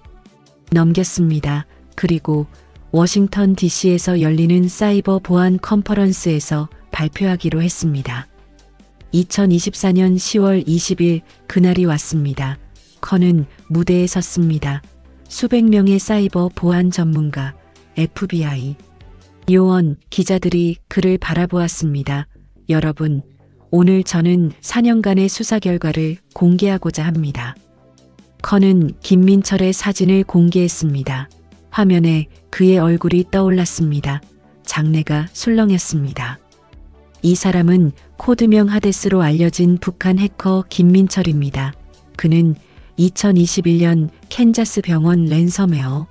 넘겼습니다. 그리고 워싱턴 DC에서 열리는 사이버 보안 컨퍼런스에서 발표하기로 했습니다. 2024년 10월 20일 그날이 왔습니다. 컨은 무대에 섰습니다. 수백 명의 사이버 보안 전문가, FBI, 요원, 기자들이 그를 바라보았습니다. 여러분, 오늘 저는 4년간의 수사 결과를 공개하고자 합니다. 컨은 김민철의 사진을 공개했습니다. 화면에 그의 얼굴이 떠올랐습니다. 장래가 술렁였습니다. 이 사람은 코드명 하데스로 알려진 북한 해커 김민철입니다. 그는 2021년 캔자스 병원 랜섬웨어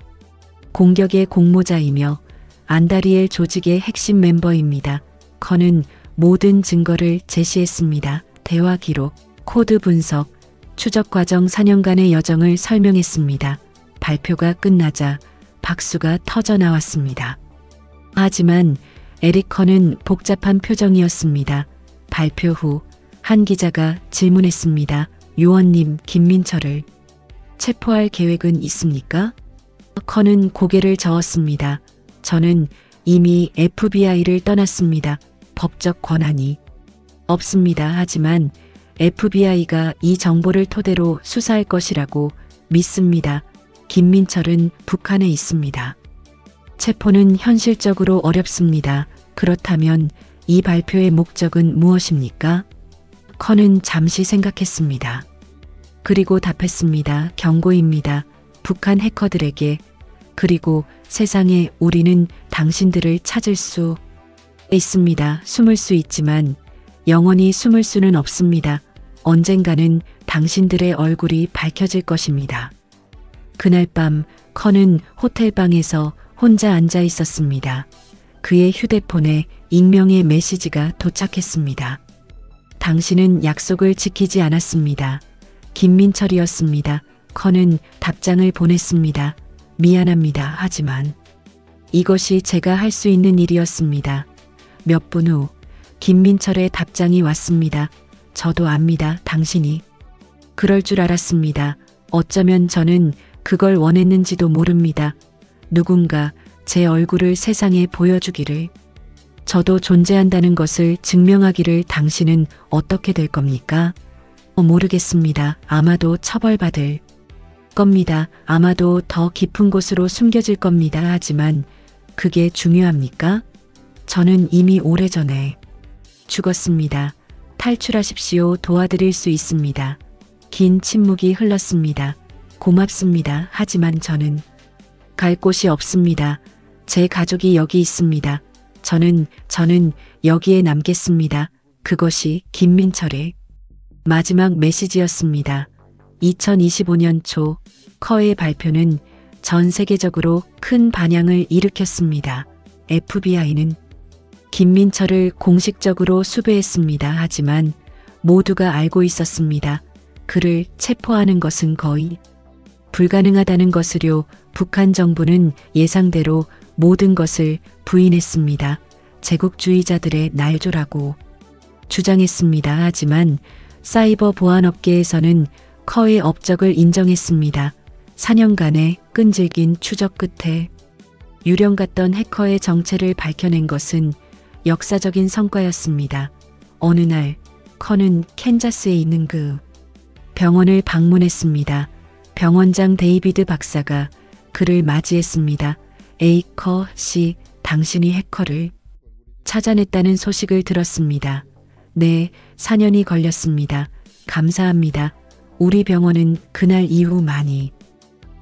공격의 공모자이며 안다리엘 조직의 핵심 멤버입니다. 컨은 모든 증거를 제시했습니다. 대화 기록, 코드 분석, 추적 과정 4년간의 여정을 설명했습니다. 발표가 끝나자 박수가 터져 나왔습니다. 하지만 에릭 컨은 복잡한 표정이었습니다. 발표 후 한 기자가 질문했습니다. 요원님, 김민철을 체포할 계획은 있습니까? 컨은 고개를 저었습니다. 저는 이미 FBI를 떠났습니다. 법적 권한이 없습니다. 하지만 FBI가 이 정보를 토대로 수사할 것이라고 믿습니다. 김민철은 북한에 있습니다. 체포는 현실적으로 어렵습니다. 그렇다면 이 발표의 목적은 무엇입니까? 컨은 잠시 생각했습니다. 그리고 답했습니다. 경고입니다. 북한 해커들에게, 그리고 세상에 우리는 당신들을 찾을 수 있습니다. 숨을 수 있지만 영원히 숨을 수는 없습니다. 언젠가는 당신들의 얼굴이 밝혀질 것입니다. 그날 밤 컨은 호텔방에서 혼자 앉아 있었습니다. 그의 휴대폰에 익명의 메시지가 도착했습니다. 당신은 약속을 지키지 않았습니다. 김민철이었습니다. 컨은 답장을 보냈습니다. 미안합니다. 하지만 이것이 제가 할 수 있는 일이었습니다. 몇 분 후 김민철의 답장이 왔습니다. 저도 압니다. 당신이 그럴 줄 알았습니다. 어쩌면 저는 그걸 원했는지도 모릅니다. 누군가 제 얼굴을 세상에 보여주기를, 저도 존재한다는 것을 증명하기를. 당신은 어떻게 될 겁니까? 모르겠습니다. 아마도 처벌받을 겁니다. 아마도 더 깊은 곳으로 숨겨질 겁니다. 하지만 그게 중요합니까? 저는 이미 오래전에 죽었습니다. 탈출하십시오. 도와드릴 수 있습니다. 긴 침묵이 흘렀습니다. 고맙습니다. 하지만 저는 갈 곳이 없습니다. 제 가족이 여기 있습니다. 저는 여기에 남겠습니다. 그것이 김민철의 마지막 메시지였습니다. 2025년 초 커의 발표는 전 세계적으로 큰 반향을 일으켰습니다. FBI는 김민철을 공식적으로 수배했습니다. 하지만 모두가 알고 있었습니다. 그를 체포하는 것은 거의 불가능하다는 것을요. 북한 정부는 예상대로 모든 것을 부인했습니다. 제국주의자들의 날조라고 주장했습니다. 하지만 사이버 보안 업계에서는 커의 업적을 인정했습니다. 4년간의 끈질긴 추적 끝에 유령 같던 해커의 정체를 밝혀낸 것은 역사적인 성과였습니다. 어느 날 커는 캔자스에 있는 그 병원을 방문했습니다. 병원장 데이비드 박사가 그를 맞이했습니다. 에이커 씨, 당신이 해커를 찾아냈다는 소식을 들었습니다. 네, 4년이 걸렸습니다. 감사합니다. 우리 병원은 그날 이후 많이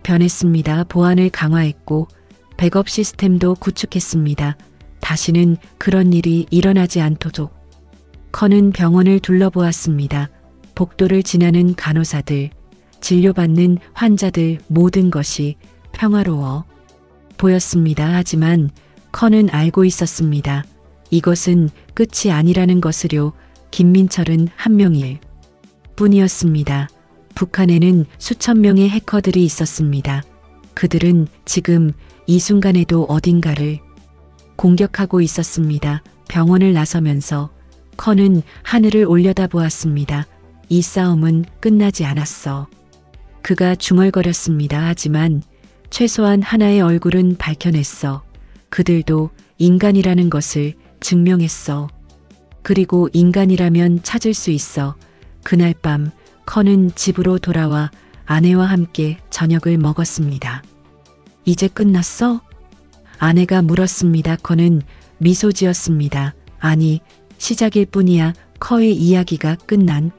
변했습니다. 보안을 강화했고 백업 시스템도 구축했습니다. 다시는 그런 일이 일어나지 않도록. 커는 병원을 둘러보았습니다. 복도를 지나는 간호사들, 진료받는 환자들, 모든 것이 평화로워 보였습니다. 하지만 커는 알고 있었습니다. 이것은 끝이 아니라는 것을요. 김민철은 한 명일 뿐이었습니다. 북한에는 수천 명의 해커들이 있었습니다. 그들은 지금 이 순간에도 어딘가를 공격하고 있었습니다. 병원을 나서면서 커는 하늘을 올려다보았습니다. 이 싸움은 끝나지 않았어. 그가 중얼거렸습니다. 하지만 최소한 하나의 얼굴은 밝혀냈어. 그들도 인간이라는 것을 증명했어. 그리고 인간이라면 찾을 수 있어. 그날 밤 커는 집으로 돌아와 아내와 함께 저녁을 먹었습니다. 이제 끝났어? 아내가 물었습니다. 커는 미소 지었습니다. 아니, 시작일 뿐이야. 커의 이야기가 끝난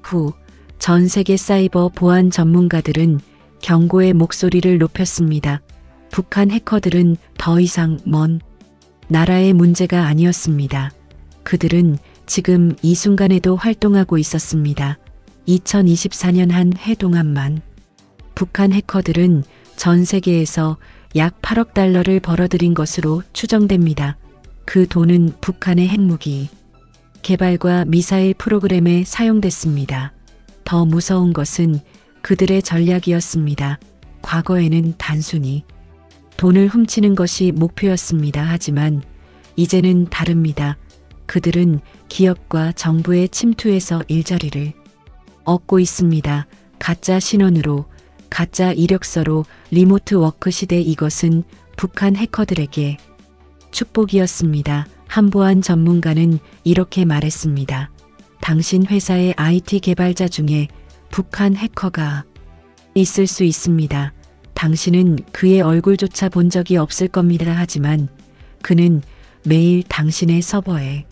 후 전 세계 사이버 보안 전문가들은 경고의 목소리를 높였습니다. 북한 해커들은 더 이상 먼 나라의 문제가 아니었습니다. 그들은 지금 이 순간에도 활동하고 있었습니다. 2024년 한 해 동안만 북한 해커들은 전 세계에서 약 8억 달러를 벌어들인 것으로 추정됩니다. 그 돈은 북한의 핵무기 개발과 미사일 프로그램에 사용됐습니다. 더 무서운 것은 그들의 전략이었습니다. 과거에는 단순히 돈을 훔치는 것이 목표였습니다. 하지만 이제는 다릅니다. 그들은 기업과 정부의 침투해서 일자리를 얻고 있습니다. 가짜 신원으로, 가짜 이력서로 리모트 워크 시대. 이것은 북한 해커들에게 축복이었습니다. 한 보안 전문가는 이렇게 말했습니다. 당신 회사의 IT 개발자 중에 북한 해커가 있을 수 있습니다. 당신은 그의 얼굴조차 본 적이 없을 겁니다. 하지만 그는 매일 당신의 서버에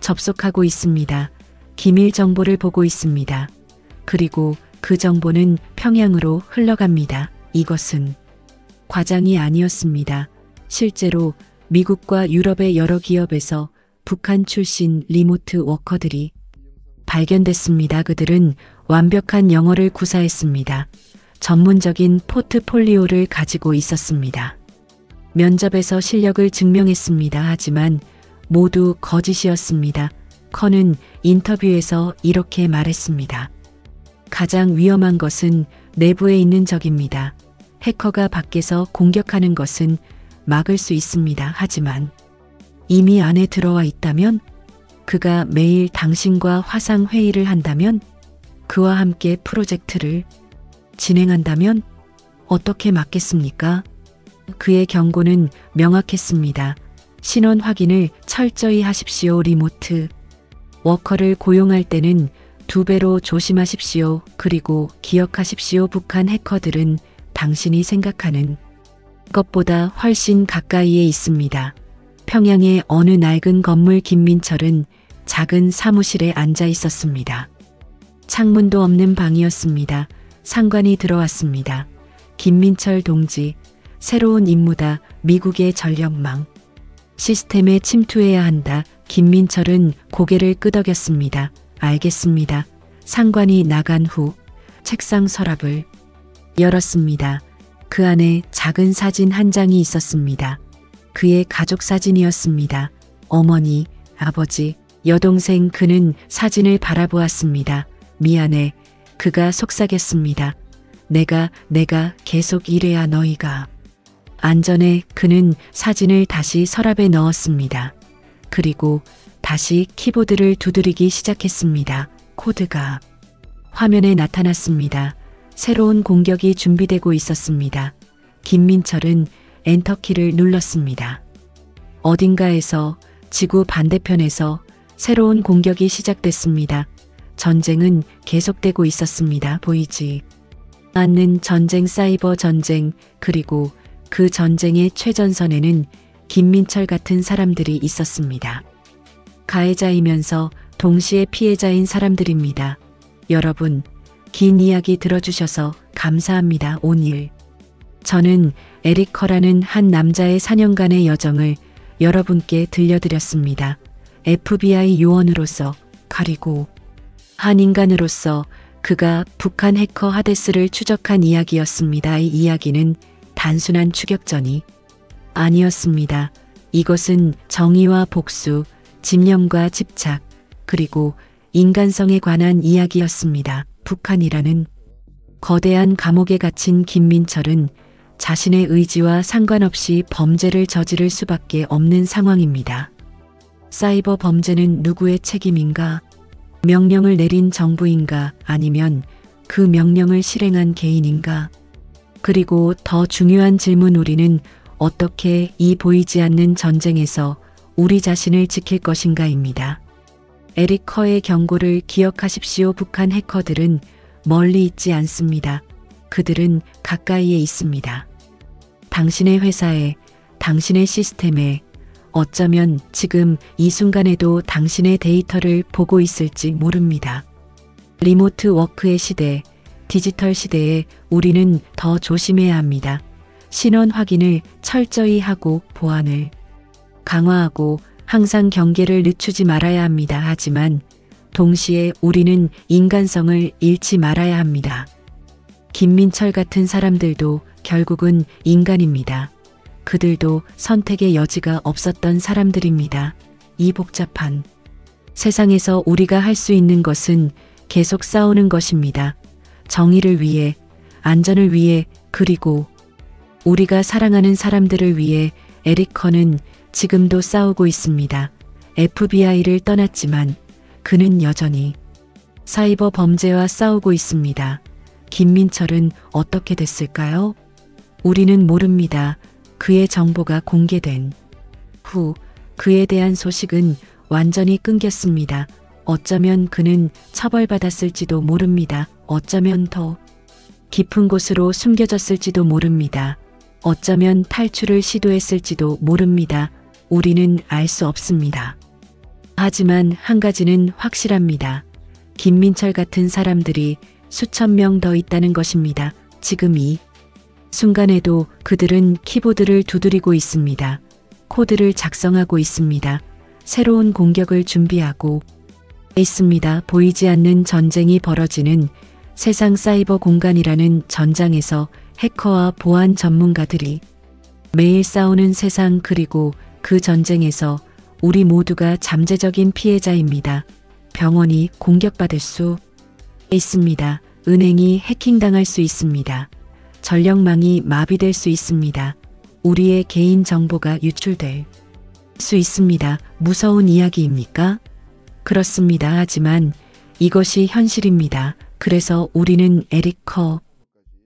접속하고 있습니다. 기밀 정보를 보고 있습니다. 그리고 그 정보는 평양으로 흘러갑니다. 이것은 과장이 아니었습니다. 실제로 미국과 유럽의 여러 기업에서 북한 출신 리모트 워커들이 발견됐습니다. 그들은 완벽한 영어를 구사했습니다. 전문적인 포트폴리오를 가지고 있었습니다. 면접에서 실력을 증명했습니다. 하지만 모두 거짓이었습니다. 커는 인터뷰에서 이렇게 말했습니다. 가장 위험한 것은 내부에 있는 적입니다. 해커가 밖에서 공격하는 것은 막을 수 있습니다. 하지만 이미 안에 들어와 있다면, 그가 매일 당신과 화상 회의를 한다면, 그와 함께 프로젝트를 진행한다면 어떻게 막겠습니까? 그의 경고는 명확했습니다. 신원 확인을 철저히 하십시오. 리모트 워커를 고용할 때는 2배로 조심하십시오. 그리고 기억하십시오. 북한 해커들은 당신이 생각하는 것보다 훨씬 가까이에 있습니다. 평양의 어느 낡은 건물. 김민철은 작은 사무실에 앉아 있었습니다. 창문도 없는 방이었습니다. 상관이 들어왔습니다. 김민철 동지, 새로운 임무다. 미국의 전력망 시스템에 침투해야 한다. 김민철은 고개를 끄덕였습니다. 알겠습니다. 상관이 나간 후 책상 서랍을 열었습니다. 그 안에 작은 사진 한 장이 있었습니다. 그의 가족 사진이었습니다. 어머니, 아버지, 여동생. 그는 사진을 바라보았습니다. 미안해. 그가 속삭였습니다. 내가 계속 이래야 너희가 안전해. 그는 사진을 다시 서랍에 넣었습니다. 그리고 다시 키보드를 두드리기 시작했습니다. 코드가 화면에 나타났습니다. 새로운 공격이 준비되고 있었습니다. 김민철은 엔터키를 눌렀습니다. 어딘가에서, 지구 반대편에서 새로운 공격이 시작됐습니다. 전쟁은 계속되고 있었습니다. 보이지 않는 전쟁, 사이버 전쟁. 그리고 그 전쟁의 최전선에는 김민철 같은 사람들이 있었습니다. 가해자이면서 동시에 피해자인 사람들입니다. 여러분, 긴 이야기 들어주셔서 감사합니다. 오늘 저는 에릭 커라는 한 남자의 4년간의 여정을 여러분께 들려드렸습니다. FBI 요원으로서, 그리고 한 인간으로서 그가 북한 해커 하데스를 추적한 이야기였습니다. 이 이야기는 단순한 추격전이 아니었습니다. 이것은 정의와 복수, 집념과 집착, 그리고 인간성에 관한 이야기였습니다. 북한이라는 거대한 감옥에 갇힌 김민철은 자신의 의지와 상관없이 범죄를 저지를 수밖에 없는 상황입니다. 사이버 범죄는 누구의 책임인가? 명령을 내린 정부인가? 아니면 그 명령을 실행한 개인인가? 그리고 더 중요한 질문, 우리는 어떻게 이 보이지 않는 전쟁에서 우리 자신을 지킬 것인가입니다. 에릭 커의 경고를 기억하십시오. 북한 해커들은 멀리 있지 않습니다. 그들은 가까이에 있습니다. 당신의 회사에, 당신의 시스템에, 어쩌면 지금 이 순간에도 당신의 데이터를 보고 있을지 모릅니다. 리모트 워크의 시대, 디지털 시대에 우리는 더 조심해야 합니다. 신원 확인을 철저히 하고 보안을 강화하고 항상 경계를 늦추지 말아야 합니다. 하지만 동시에 우리는 인간성을 잃지 말아야 합니다. 김민철 같은 사람들도 결국은 인간입니다. 그들도 선택의 여지가 없었던 사람들입니다. 이 복잡한 세상에서 우리가 할 수 있는 것은 계속 싸우는 것입니다. 정의를 위해, 안전을 위해, 그리고 우리가 사랑하는 사람들을 위해. 에릭 커는 지금도 싸우고 있습니다. FBI를 떠났지만 그는 여전히 사이버 범죄와 싸우고 있습니다. 김민철은 어떻게 됐을까요? 우리는 모릅니다. 그의 정보가 공개된 후 그에 대한 소식은 완전히 끊겼습니다. 어쩌면 그는 처벌받았을지도 모릅니다. 어쩌면 더 깊은 곳으로 숨겨졌을지도 모릅니다. 어쩌면 탈출을 시도했을지도 모릅니다. 우리는 알 수 없습니다. 하지만 한 가지는 확실합니다. 김민철 같은 사람들이 수천 명 더 있다는 것입니다. 지금 이 순간에도 그들은 키보드를 두드리고 있습니다. 코드를 작성하고 있습니다. 새로운 공격을 준비하고 있습니다. 보이지 않는 전쟁이 벌어지는 세상 사이버 공간이라는 전장에서 해커와 보안 전문가들이 매일 싸우는 세상, 그리고 그 전쟁에서 우리 모두가 잠재적인 피해자입니다. 병원이 공격받을 수 있습니다. 은행이 해킹당할 수 있습니다. 전력망이 마비될 수 있습니다. 우리의 개인 정보가 유출될 수 있습니다. 무서운 이야기입니까? 그렇습니다. 하지만 이것이 현실입니다. 그래서 우리는 에릭 커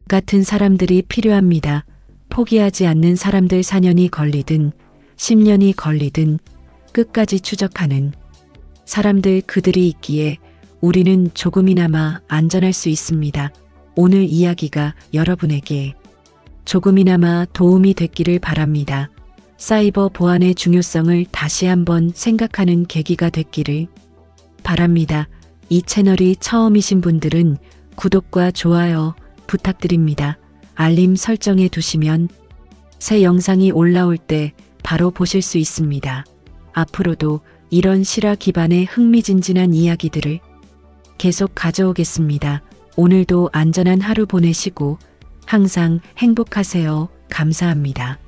같은 사람들이 필요합니다. 포기하지 않는 사람들, 4년이 걸리든 10년이 걸리든 끝까지 추적하는 사람들, 그들이 있기에 우리는 조금이나마 안전할 수 있습니다. 오늘 이야기가 여러분에게 조금이나마 도움이 됐기를 바랍니다. 사이버 보안의 중요성을 다시 한번 생각하는 계기가 됐기를 바랍니다. 이 채널이 처음이신 분들은 구독과 좋아요 부탁드립니다. 알림 설정해 두시면 새 영상이 올라올 때 바로 보실 수 있습니다. 앞으로도 이런 실화 기반의 흥미진진한 이야기들을 계속 가져오겠습니다. 오늘도 안전한 하루 보내시고 항상 행복하세요. 감사합니다.